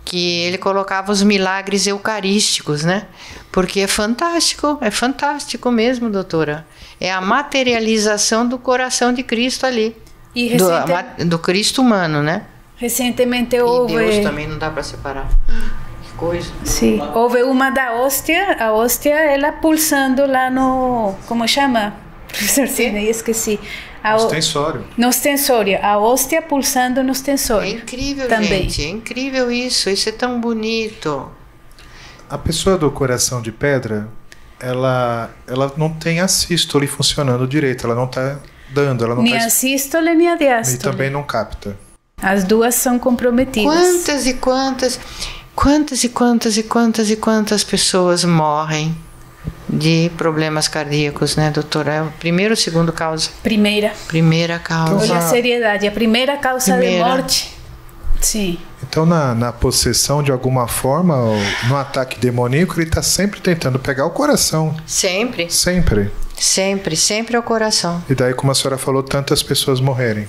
que ele colocava os milagres eucarísticos, né? Porque é fantástico mesmo, doutora. É a materialização do coração de Cristo ali. E do Cristo humano, né? Recentemente houve... E Deus também não dá para separar. Que coisa. Sim, houve uma da hóstia, a hóstia, ela pulsando lá no... Como chama? Professor Sidney, esqueci. Ostensório. No ostensório, a hóstia pulsando no ostensório. É incrível, também. Gente, é incrível isso é tão bonito. A pessoa do coração de pedra, ela não tem a sístole funcionando direito, ela não está dando, ela não nem a sístole nem a diástole. E também não capta. As duas são comprometidas. Quantas pessoas morrem de problemas cardíacos, né, doutora? É a primeira ou segunda causa? Primeira causa. Olha a seriedade, a primeira causa de morte. Sim. Então, na possessão, de alguma forma, no ataque demoníaco, ele está sempre tentando pegar o coração. Sempre é o coração. E daí, como a senhora falou, tantas pessoas morrerem.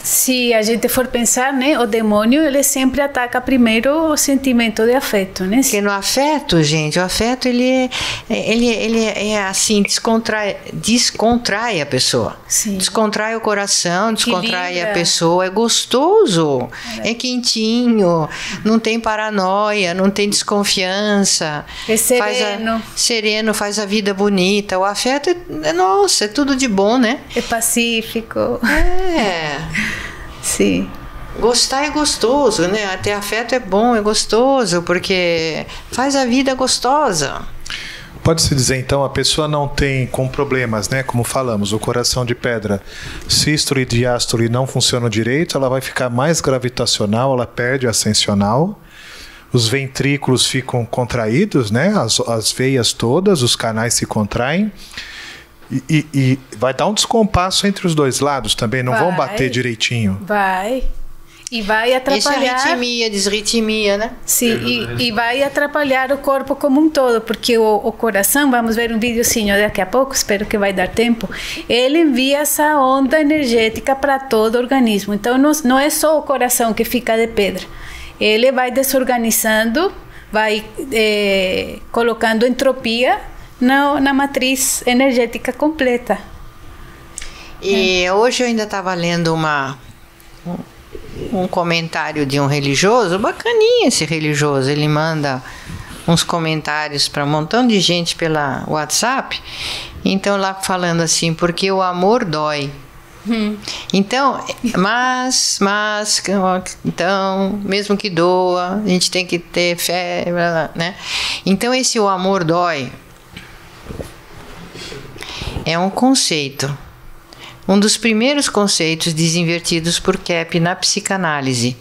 Se a gente for pensar, né, o demônio, ele sempre ataca primeiro o sentimento de afeto, né? Porque no afeto, gente, o afeto ele é assim, descontrai a pessoa. Sim. Descontrai o coração, descontrai a pessoa, é gostoso, é quentinho, não tem paranoia, não tem desconfiança. É sereno. Sereno, faz a vida bonita. O afeto é tudo de bom, né? É pacífico. Sim. Gostar é gostoso, né? Ter afeto é bom, é gostoso, porque faz a vida gostosa. Pode-se dizer, então, a pessoa não tem, com problemas, né? Como falamos, o coração de pedra, sístole e diástole não funcionam direito, ela vai ficar mais gravitacional, ela perde a ascensional, os ventrículos ficam contraídos, né? As veias todas, os canais se contraem. E vai dar um descompasso entre os dois lados também, não vão bater direitinho. Vai. E vai atrapalhar. Isso é disritmia, né? Sim, e vai atrapalhar o corpo como um todo, porque o coração, vamos ver um videozinho daqui a pouco, espero que vai dar tempo, ele envia essa onda energética para todo o organismo. Então não é só o coração que fica de pedra. Ele vai desorganizando vai colocando entropia na matriz energética completa. E hoje eu ainda estava lendo um comentário de um religioso, bacaninha esse religioso, ele manda uns comentários para um montão de gente pela WhatsApp, então lá falando assim, porque o amor dói. Então, então, mesmo que doa, a gente tem que ter fé, né? Então esse o amor dói é um conceito, um dos primeiros conceitos desenvolvidos por Kepp na psicanálise.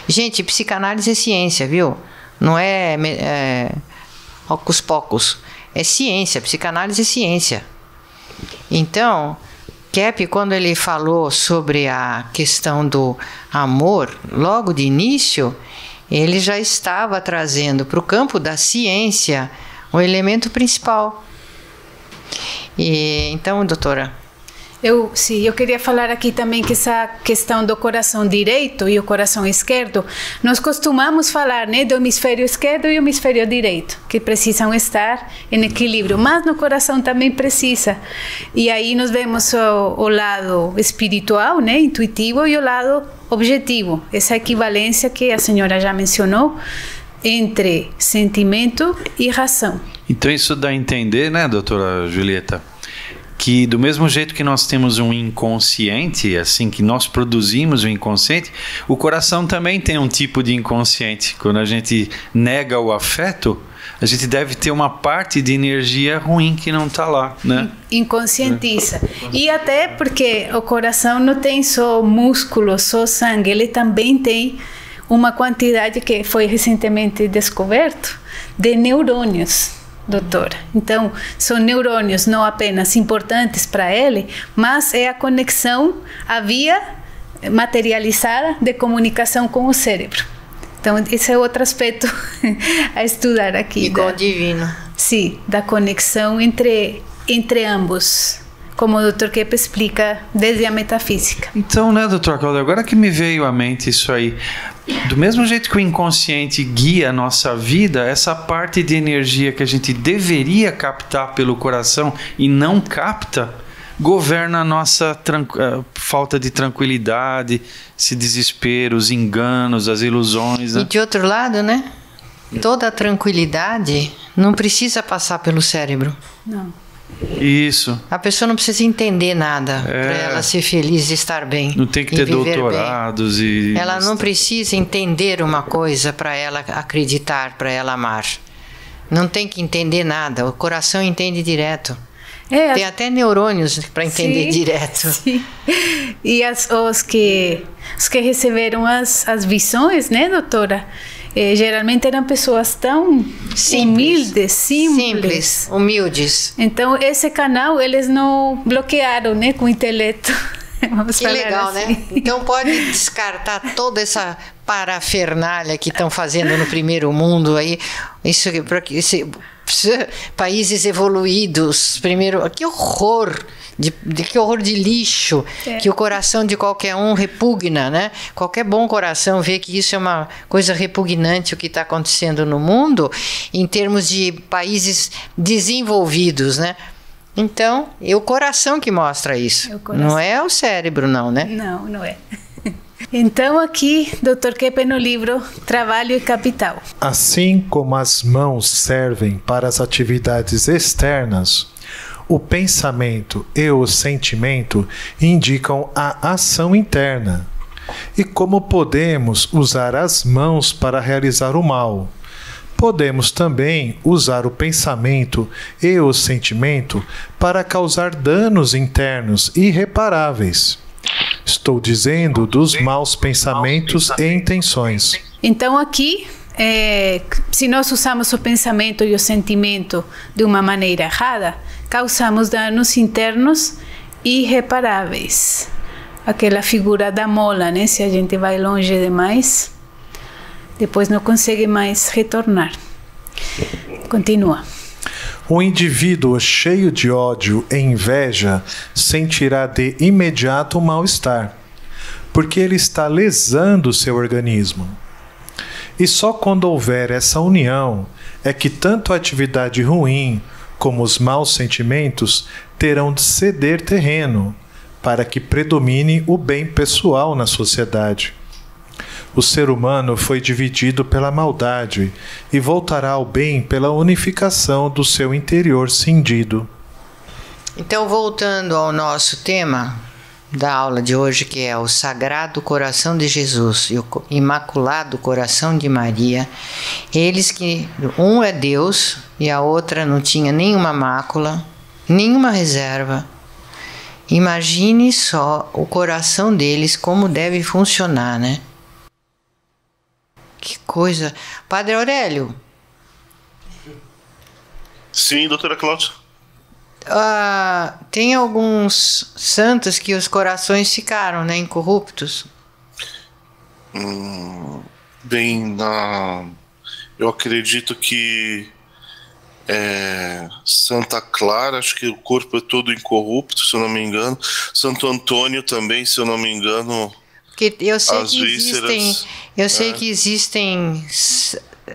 Gente, psicanálise é ciência, viu? Não é hocus pocus. É ciência, psicanálise é ciência. Então, Kepp, quando ele falou sobre a questão do amor, logo de início, ele já estava trazendo para o campo da ciência o elemento principal. E, então, doutora... Eu queria falar aqui também que essa questão do coração direito e o coração esquerdo, nós costumamos falar, né, do hemisfério esquerdo e o hemisfério direito, que precisam estar em equilíbrio, mas no coração também precisa. E aí nós vemos o lado espiritual, né, intuitivo, e o lado objetivo, essa equivalência que a senhora já mencionou entre sentimento e razão. Então isso dá a entender, né, doutora Julieta, que do mesmo jeito que nós temos um inconsciente, assim que nós produzimos o inconsciente, o coração também tem um tipo de inconsciente. Quando a gente nega o afeto, a gente deve ter uma parte de energia ruim que não está lá, né? Inconscientiza. E até porque o coração não tem só músculo, só sangue, ele também tem uma quantidade que foi recentemente descoberto de neurônios. Doutora, então são neurônios não apenas importantes para ele, mas é a conexão, a via materializada de comunicação com o cérebro. Então esse é outro aspecto a estudar aqui. Igual divino. Sim, da conexão entre ambos, como o Dr. Kepp explica desde a metafísica. Então, né, doutora Cláudia, agora que me veio à mente isso aí, do mesmo jeito que o inconsciente guia a nossa vida, essa parte de energia que a gente deveria captar pelo coração e não capta, governa a nossa falta de tranquilidade, esse desespero, os enganos, as ilusões. Né? E de outro lado, né? Toda a tranquilidade não precisa passar pelo cérebro. Não. Isso. A pessoa não precisa entender nada para ela ser feliz e estar bem. Não tem que ter doutorados e... Ela não precisa entender uma coisa para ela acreditar, para ela amar. Não tem que entender nada. O coração entende direto. Tem até neurônios para entender direto. Sim. E os que receberam as visões, né, doutora? Geralmente eram pessoas tão humildes, simples, humildes. Então esse canal eles não bloquearam, né, com o intelecto. Vamos que legal, assim. Né? Então pode descartar toda essa parafernália que estão fazendo no primeiro mundo aí, países evoluídos, primeiro, que horror. Que horror de lixo, que o coração de qualquer um repugna, né? Qualquer bom coração vê que isso é uma coisa repugnante o que está acontecendo no mundo em termos de países desenvolvidos, né? Então, é o coração que mostra isso, não é o cérebro não, né? Não é. Então aqui, Dr. Kepp no livro Trabalho e Capital. Assim como as mãos servem para as atividades externas, o pensamento e o sentimento indicam a ação interna. E como podemos usar as mãos para realizar o mal, podemos também usar o pensamento e o sentimento para causar danos internos irreparáveis. Estou dizendo dos maus pensamentos e intenções. Então aqui, se nós usamos o pensamento e o sentimento de uma maneira errada, causamos danos internos irreparáveis. Aquela figura da mola, né? Se a gente vai longe demais, depois não consegue mais retornar. Continua. O indivíduo cheio de ódio e inveja sentirá de imediato mal-estar, porque ele está lesando seu organismo. E só quando houver essa união é que tanto a atividade ruim como os maus sentimentos terão de ceder terreno para que predomine o bem pessoal na sociedade. O ser humano foi dividido pela maldade e voltará ao bem pela unificação do seu interior cindido. Então, voltando ao nosso tema da aula de hoje, que é o Sagrado Coração de Jesus e o Imaculado Coração de Maria, eles que um é Deus e a outra não tinha nenhuma mácula, nenhuma reserva. Imagine só o coração deles, como deve funcionar, né? Que coisa. Padre Aurélio. Sim, doutora Cláudia. Tem alguns santos que os corações ficaram, né, incorruptos. Bem, eu acredito que Santa Clara, acho que o corpo é todo incorrupto, se eu não me engano. Santo Antônio também, se eu não me engano. Porque eu sei as vísceras, que existem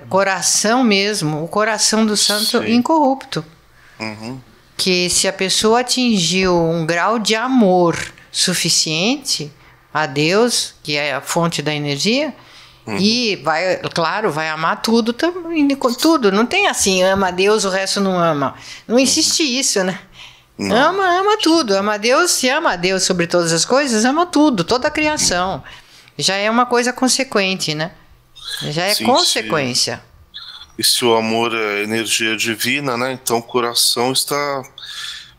coração mesmo, o coração do santo incorrupto. Uhum. Que se a pessoa atingiu um grau de amor suficiente a Deus, que é a fonte da energia, e vai, claro, vai amar tudo também, tudo. Não tem assim, ama a Deus, o resto não ama. Não existe isso, né? Não. Ama tudo. Ama a Deus, se ama a Deus sobre todas as coisas, ama tudo, toda a criação. Já é uma coisa consequente, né? Já é consequência. E se o amor é energia divina, né? Então o coração está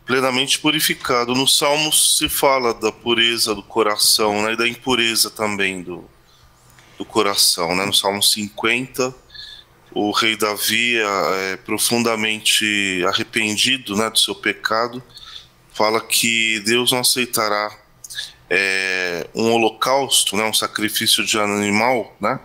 plenamente purificado. No Salmos se fala da pureza do coração, né? E da impureza também do coração, né? No Salmo 50, o rei Davi é profundamente arrependido, né, do seu pecado. Fala que Deus não aceitará um holocausto, né, um sacrifício de animal, né,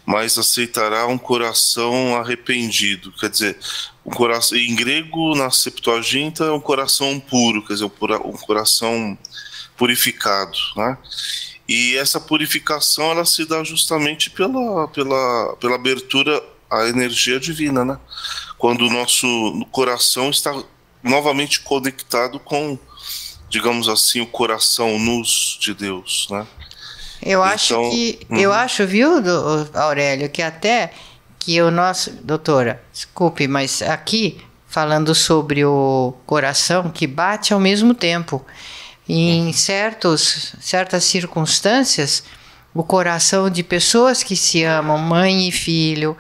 mas aceitará um coração arrependido. Quer dizer, um coração, em grego, na Septuaginta, é um coração puro, quer dizer, um coração purificado, né? E essa purificação ela se dá justamente pela abertura à energia divina, né? Quando o nosso coração está novamente conectado com, digamos assim, o coração nus de Deus, né? Eu acho, viu, Aurélio, que até que o nosso... Doutora, desculpe, mas aqui, falando sobre o coração que bate ao mesmo tempo, em certas circunstâncias, o coração de pessoas que se amam, mãe e filho,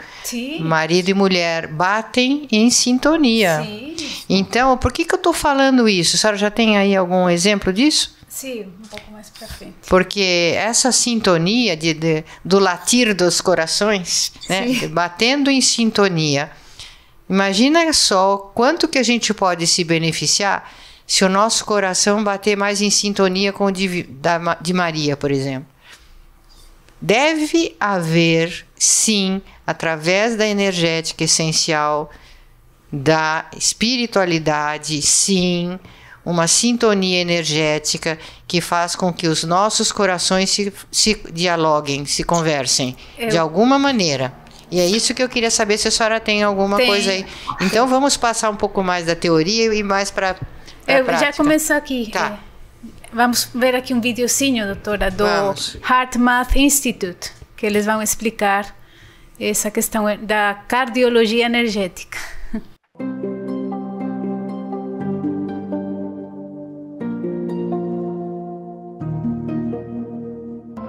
marido e mulher, batem em sintonia. Sim. Então, por que eu estou falando isso? A senhora já tem aí algum exemplo disso? Sim, um pouco mais para frente. Porque essa sintonia do latir dos corações, né, batendo em sintonia, imagina só quanto que a gente pode se beneficiar se o nosso coração bater mais em sintonia com o de Maria, por exemplo. Deve haver, sim, através da energética essencial, da espiritualidade, sim, uma sintonia energética que faz com que os nossos corações se dialoguem, se conversem, de alguma maneira. E é isso que eu queria saber se a senhora tem alguma coisa aí. Então vamos passar um pouco mais da teoria e mais para eu prática. Já começo aqui. Tá. Vamos ver aqui um videozinho, doutora, do HeartMath Institute, que eles vão explicar essa questão da cardiologia energética.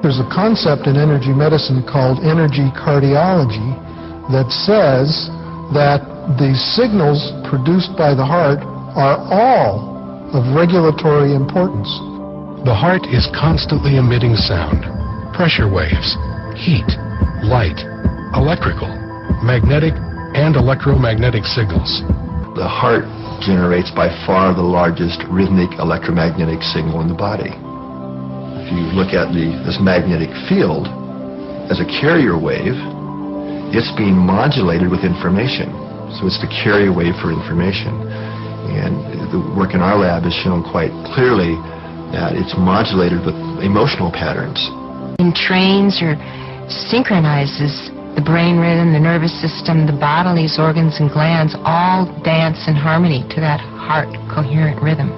There's a concept in energy medicine called energy cardiology that says that the signals produced by the heart are all of regulatory importance. The heart is constantly emitting sound, pressure waves, heat, light, electrical, magnetic, and electromagnetic signals. The heart generates by far the largest rhythmic electromagnetic signal in the body. If you look at this magnetic field as a carrier wave, it's being modulated with information. So it's the carrier wave for information. And the work in our lab has shown quite clearly that it's modulated with emotional patterns. Entrains or synchronizes The brain rhythm, the nervous system, the bodily organs and glands all dance in harmony to that heart coherent rhythm.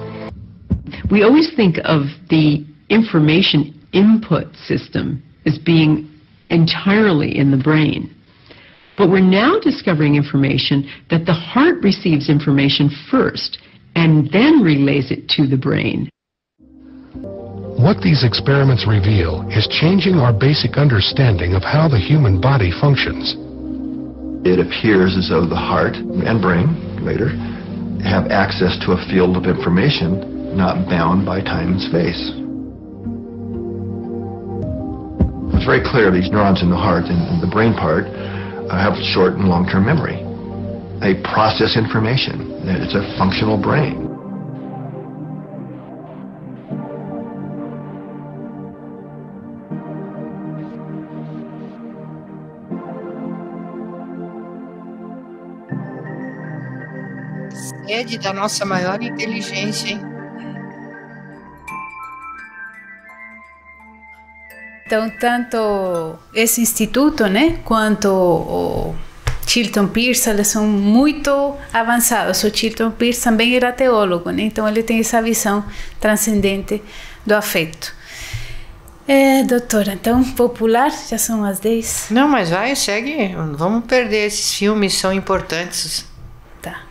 We always think of the information input system as being entirely in the brain. But we're now discovering information that the heart receives information first and then relays it to the brain. What these experiments reveal is changing our basic understanding of how the human body functions. It appears as though the heart and brain, later, have access to a field of information not bound by time and space. It's very clear these neurons in the heart and the brain part have short and long-term memory. They process information. It's a functional brain. Sede da nossa maior inteligência, hein? Então, tanto esse instituto, né, quanto o Chilton Pearce, eles são muito avançados. O Chilton Pearce também era teólogo, né, então ele tem essa visão transcendente do afeto. Doutora, então, popular, já são as 10. Não, mas vai, segue. Não vamos perder, esses filmes são importantes. Tá.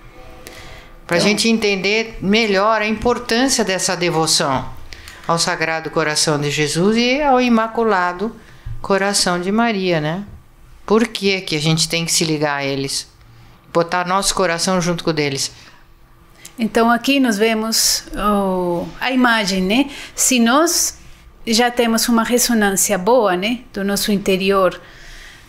Para a gente entender melhor a importância dessa devoção ao Sagrado Coração de Jesus e ao Imaculado Coração de Maria, né? Por que que a gente tem que se ligar a eles? Botar nosso coração junto com o deles. Então aqui nós vemos a imagem, né? Se nós já temos uma ressonância boa, né, do nosso interior,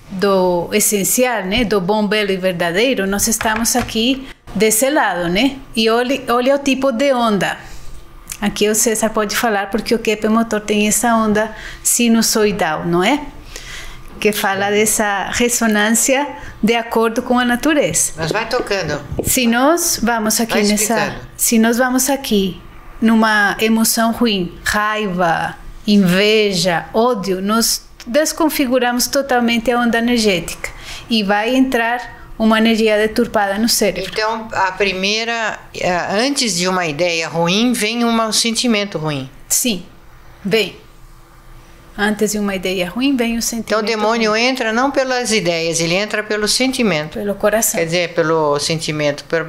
do essencial, né, do bom, belo e verdadeiro, nós estamos aqui desse lado, né? E olha o tipo de onda. Aqui o César pode falar porque o Kepler motor tem essa onda sinusoidal, não é? Que fala dessa ressonância de acordo com a natureza. Mas vai tocando. Se nós vamos aqui se nós vamos aqui numa emoção ruim, raiva, inveja, ódio, nós desconfiguramos totalmente a onda energética e vai entrar uma energia deturpada no cérebro. Então, a primeira, antes de uma ideia ruim, vem um sentimento ruim. Sim, vem. Antes de uma ideia ruim, vem o sentimento. Então, o demônio ruim entra não pelas ideias, ele entra pelo sentimento. Pelo coração. Quer dizer, pelo sentimento, pelo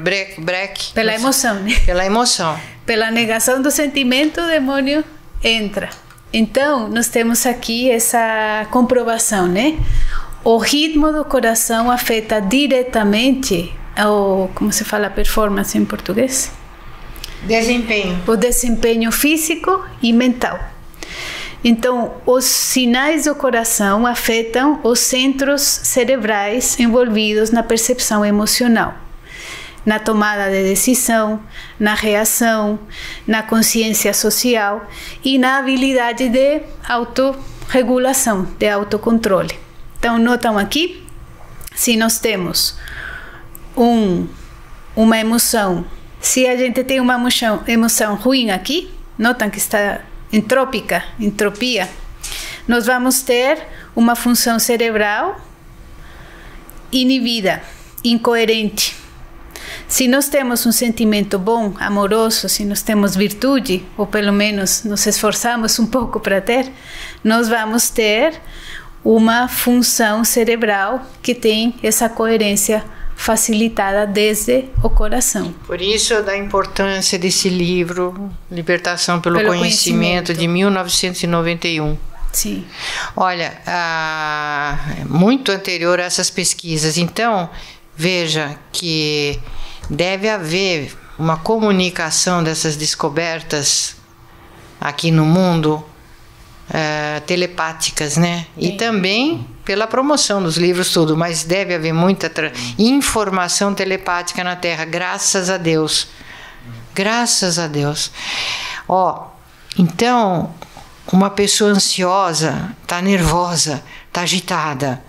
pela emoção, né? Pela emoção. Pela negação do sentimento, o demônio entra. Então, nós temos aqui essa comprovação, né? O ritmo do coração afeta diretamente como se fala performance em português? Desempenho. O desempenho físico e mental. Então, os sinais do coração afetam os centros cerebrais envolvidos na percepção emocional, na tomada de decisão, na reação, na consciência social e na habilidade de autorregulação, de autocontrole. Então, notam aqui, se nós temos uma emoção, se a gente tem uma emoção ruim aqui, notam que está entropia, nós vamos ter uma função cerebral inibida, incoerente. Se nós temos um sentimento bom, amoroso, se nós temos virtude, ou pelo menos nos esforçamos um pouco para ter, nós vamos ter uma função cerebral que tem essa coerência facilitada desde o coração. Por isso da importância desse livro, Libertação pelo Conhecimento, de 1991. Sim. Olha, muito anterior a essas pesquisas. Então, veja que deve haver uma comunicação dessas descobertas aqui no mundo, telepáticas, né? E também pela promoção dos livros, tudo, mas deve haver muita informação telepática na Terra, graças a Deus. Graças a Deus. Então, uma pessoa ansiosa, está nervosa, está agitada,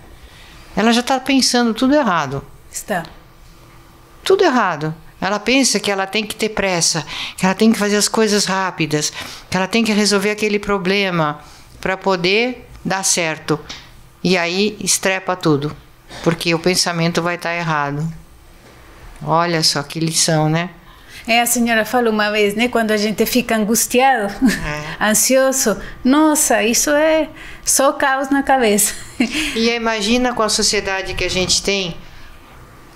ela já está pensando tudo errado. Está. Tudo errado. Ela pensa que ela tem que ter pressa, que ela tem que fazer as coisas rápidas, que ela tem que resolver aquele problema para poder dar certo. E aí estrepa tudo. porque o pensamento vai estar errado. Olha só que lição, né? A senhora falou uma vez, né? Quando a gente fica angustiado, ansioso, nossa, isso é só caos na cabeça. E imagina com a sociedade que a gente tem,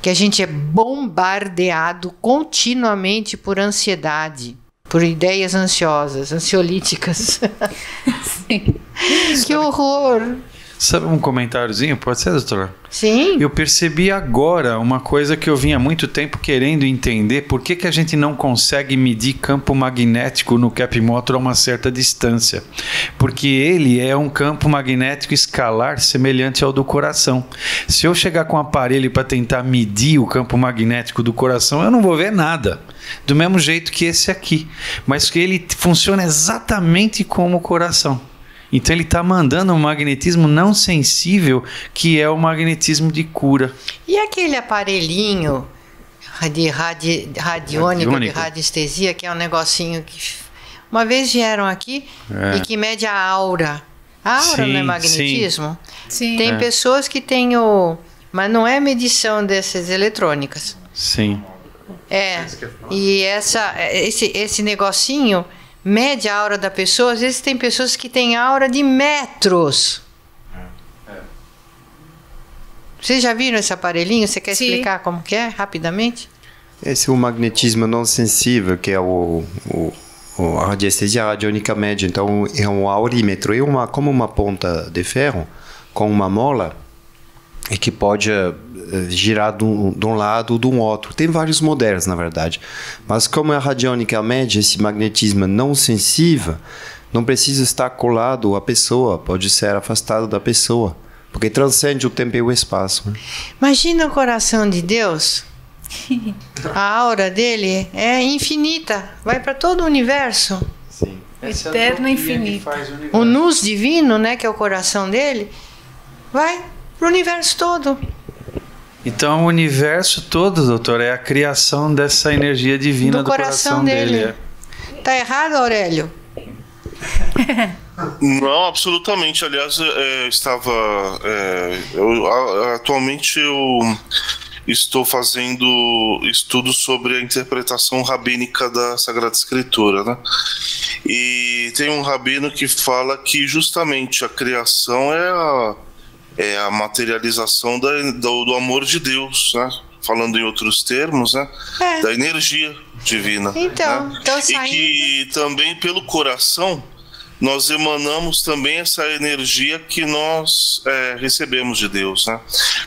que a gente é bombardeado continuamente por ansiedade, por ideias ansiosas, ansiolíticas. Sim. Que horror! Sabe um comentáriozinho? Pode ser, doutora? Sim. Eu percebi agora uma coisa que eu vinha há muito tempo querendo entender. Por que a gente não consegue medir campo magnético no Cap Motor a uma certa distância? Porque ele é um campo magnético escalar semelhante ao do coração. Se eu chegar com um aparelho para tentar medir o campo magnético do coração, eu não vou ver nada. Do mesmo jeito que esse aqui. Mas que ele funciona exatamente como o coração. Então ele está mandando um magnetismo não sensível, que é o magnetismo de cura. E aquele aparelhinho de radiônica, de radiestesia, que é um negocinho que uma vez vieram aqui e que mede a aura. A aura não é magnetismo? Sim. Tem pessoas que têm o... Mas não é medição dessas eletrônicas. Sim. E esse negocinho... mede a aura da pessoa. Às vezes tem pessoas que têm aura de metros. Vocês já viram esse aparelhinho? Você quer explicar como que é, rapidamente? Esse é o magnetismo não sensível, que é a radiestesia radiônica média. Então, é um aurímetro, como uma ponta de ferro com uma mola, e que pode girar de um lado ou de um outro. Tem vários modelos, na verdade. Mas como é a radiônica média, esse magnetismo não sensível, não precisa estar colado à pessoa, pode ser afastado da pessoa, porque transcende o tempo e o espaço. Né? Imagina o coração de Deus. A aura dele é infinita, vai para todo o universo. Sim. Eterno e infinito. O nus divino, né, que é o coração dele, vai para o universo todo. Então o universo todo, doutor, é a criação dessa energia divina do coração dele. Tá errado, Aurélio? Não, absolutamente. Aliás, atualmente eu estou fazendo estudos sobre a interpretação rabínica da Sagrada Escritura, né? E tem um rabino que fala que justamente a criação é a materialização do amor de Deus, né? Falando em outros termos, né? Da energia divina. Então, né? saindo... E que também pelo coração nós emanamos também essa energia que nós recebemos de Deus, né?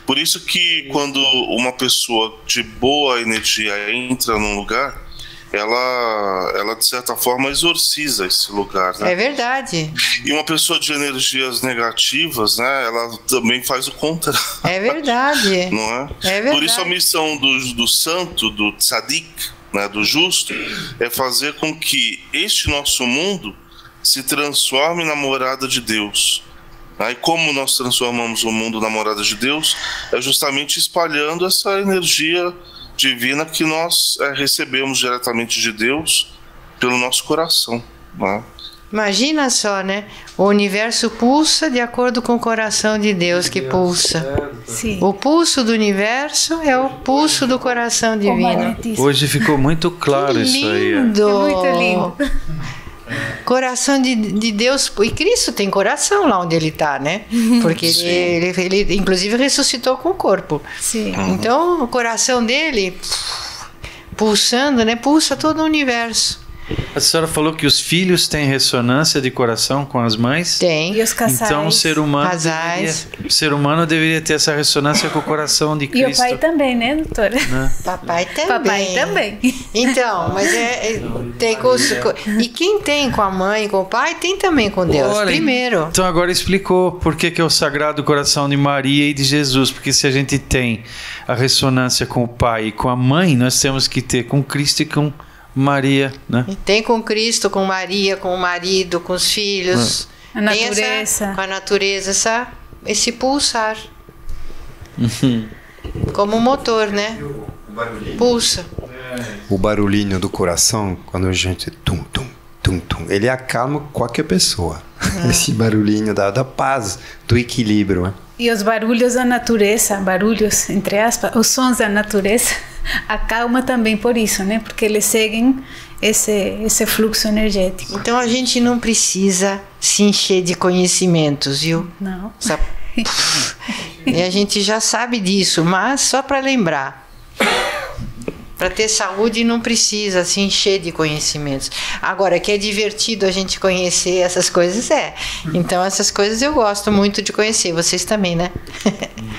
Por isso que quando uma pessoa de boa energia entra num lugar, ela de certa forma exorciza esse lugar, né? É verdade. E uma pessoa de energias negativas, né, ela também faz o contrário. É verdade. Não é? É verdade. Por isso a missão do santo, do tzadik, né, do justo, é fazer com que este nosso mundo se transforme na morada de Deus. E como nós transformamos o mundo na morada de Deus? É justamente espalhando essa energia divina que nós recebemos diretamente de Deus pelo nosso coração, né? Imagina só, né? O universo pulsa de acordo com o coração de Deus que pulsa. Sim. O pulso do universo é o pulso do coração divino. Hoje ficou muito claro isso aí. Lindo. É muito lindo. Coração de Deus. E Cristo tem coração lá onde ele está, né? Porque ele inclusive ressuscitou com o corpo. Sim. Então o coração dele pulsando, né? Pulsa todo o universo. A senhora falou que os filhos têm ressonância de coração com as mães? Tem. E os casais. Então o ser humano deveria ter essa ressonância com o coração de Cristo. E o pai também, né, doutora? Papai também. Papai também. Então, mas tem e quem tem com a mãe e com o pai, tem também com Deus. Olha, primeiro. Então agora explicou por que é o Sagrado Coração de Maria e de Jesus. Porque se a gente tem a ressonância com o pai e com a mãe, nós temos que ter com Cristo e com Maria, né? E tem com Cristo, com Maria, com o marido, com os filhos. A natureza. Com a natureza, esse pulsar. Como um motor, né? Pulsa. O barulhinho do coração, quando a gente tum, tum, tum, tum, ele acalma qualquer pessoa. Esse barulhinho da paz, do equilíbrio, né? E os barulhos da natureza, barulhos, entre aspas, os sons da natureza, acalma também por isso, né? Porque eles seguem esse fluxo energético. Então a gente não precisa se encher de conhecimentos, viu? Não. E a gente já sabe disso, mas só para lembrar. Para ter saúde não precisa se encher de conhecimentos. Agora, que é divertido a gente conhecer essas coisas, Então, essas coisas eu gosto muito de conhecer. Vocês também, né?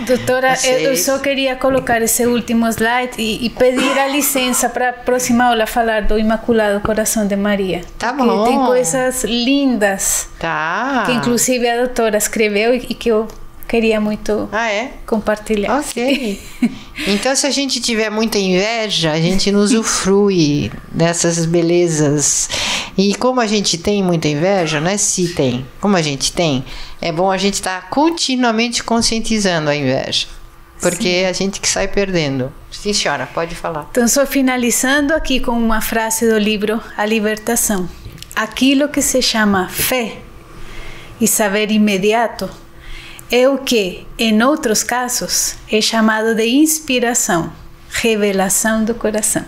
Doutora, eu só queria colocar esse último slide e pedir a licença para a próxima aula falar do Imaculado Coração de Maria. Tá bom. Tem coisas lindas. Tá. Que inclusive a doutora escreveu e que eu queria muito compartilhar. Ok. Então, se a gente tiver muita inveja, a gente não usufrui dessas belezas. E como a gente tem muita inveja, né? Se tem, como a gente tem, é bom a gente estar continuamente conscientizando a inveja. Porque é a gente que sai perdendo. Sim, senhora, pode falar. Então, só finalizando aqui com uma frase do livro A Libertação. Aquilo que se chama fé e saber imediato é o que, em outros casos, é chamado de inspiração, revelação do coração.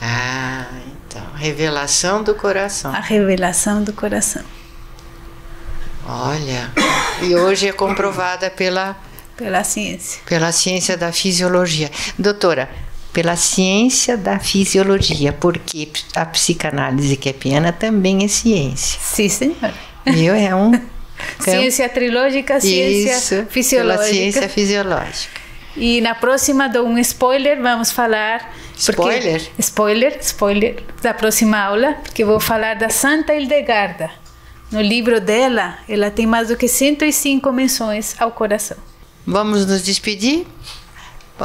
Ah, então, revelação do coração. A revelação do coração. Olha, e hoje é comprovada pela ciência. Pela ciência da fisiologia. Doutora, pela ciência da fisiologia, porque a psicanálise kepiana também é ciência. Sim, senhora. Viu? É ciência trilógica, ciência fisiológica. Pela ciência fisiológica. E na próxima dou um spoiler, vamos falar... Spoiler da próxima aula, porque vou falar da Santa Hildegarda. No livro dela, ela tem mais do que 105 menções ao coração. Vamos nos despedir?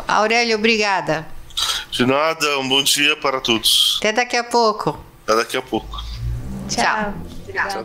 Aurélio, obrigada. De nada, um bom dia para todos. Até daqui a pouco. Até daqui a pouco. Tchau. Obrigada.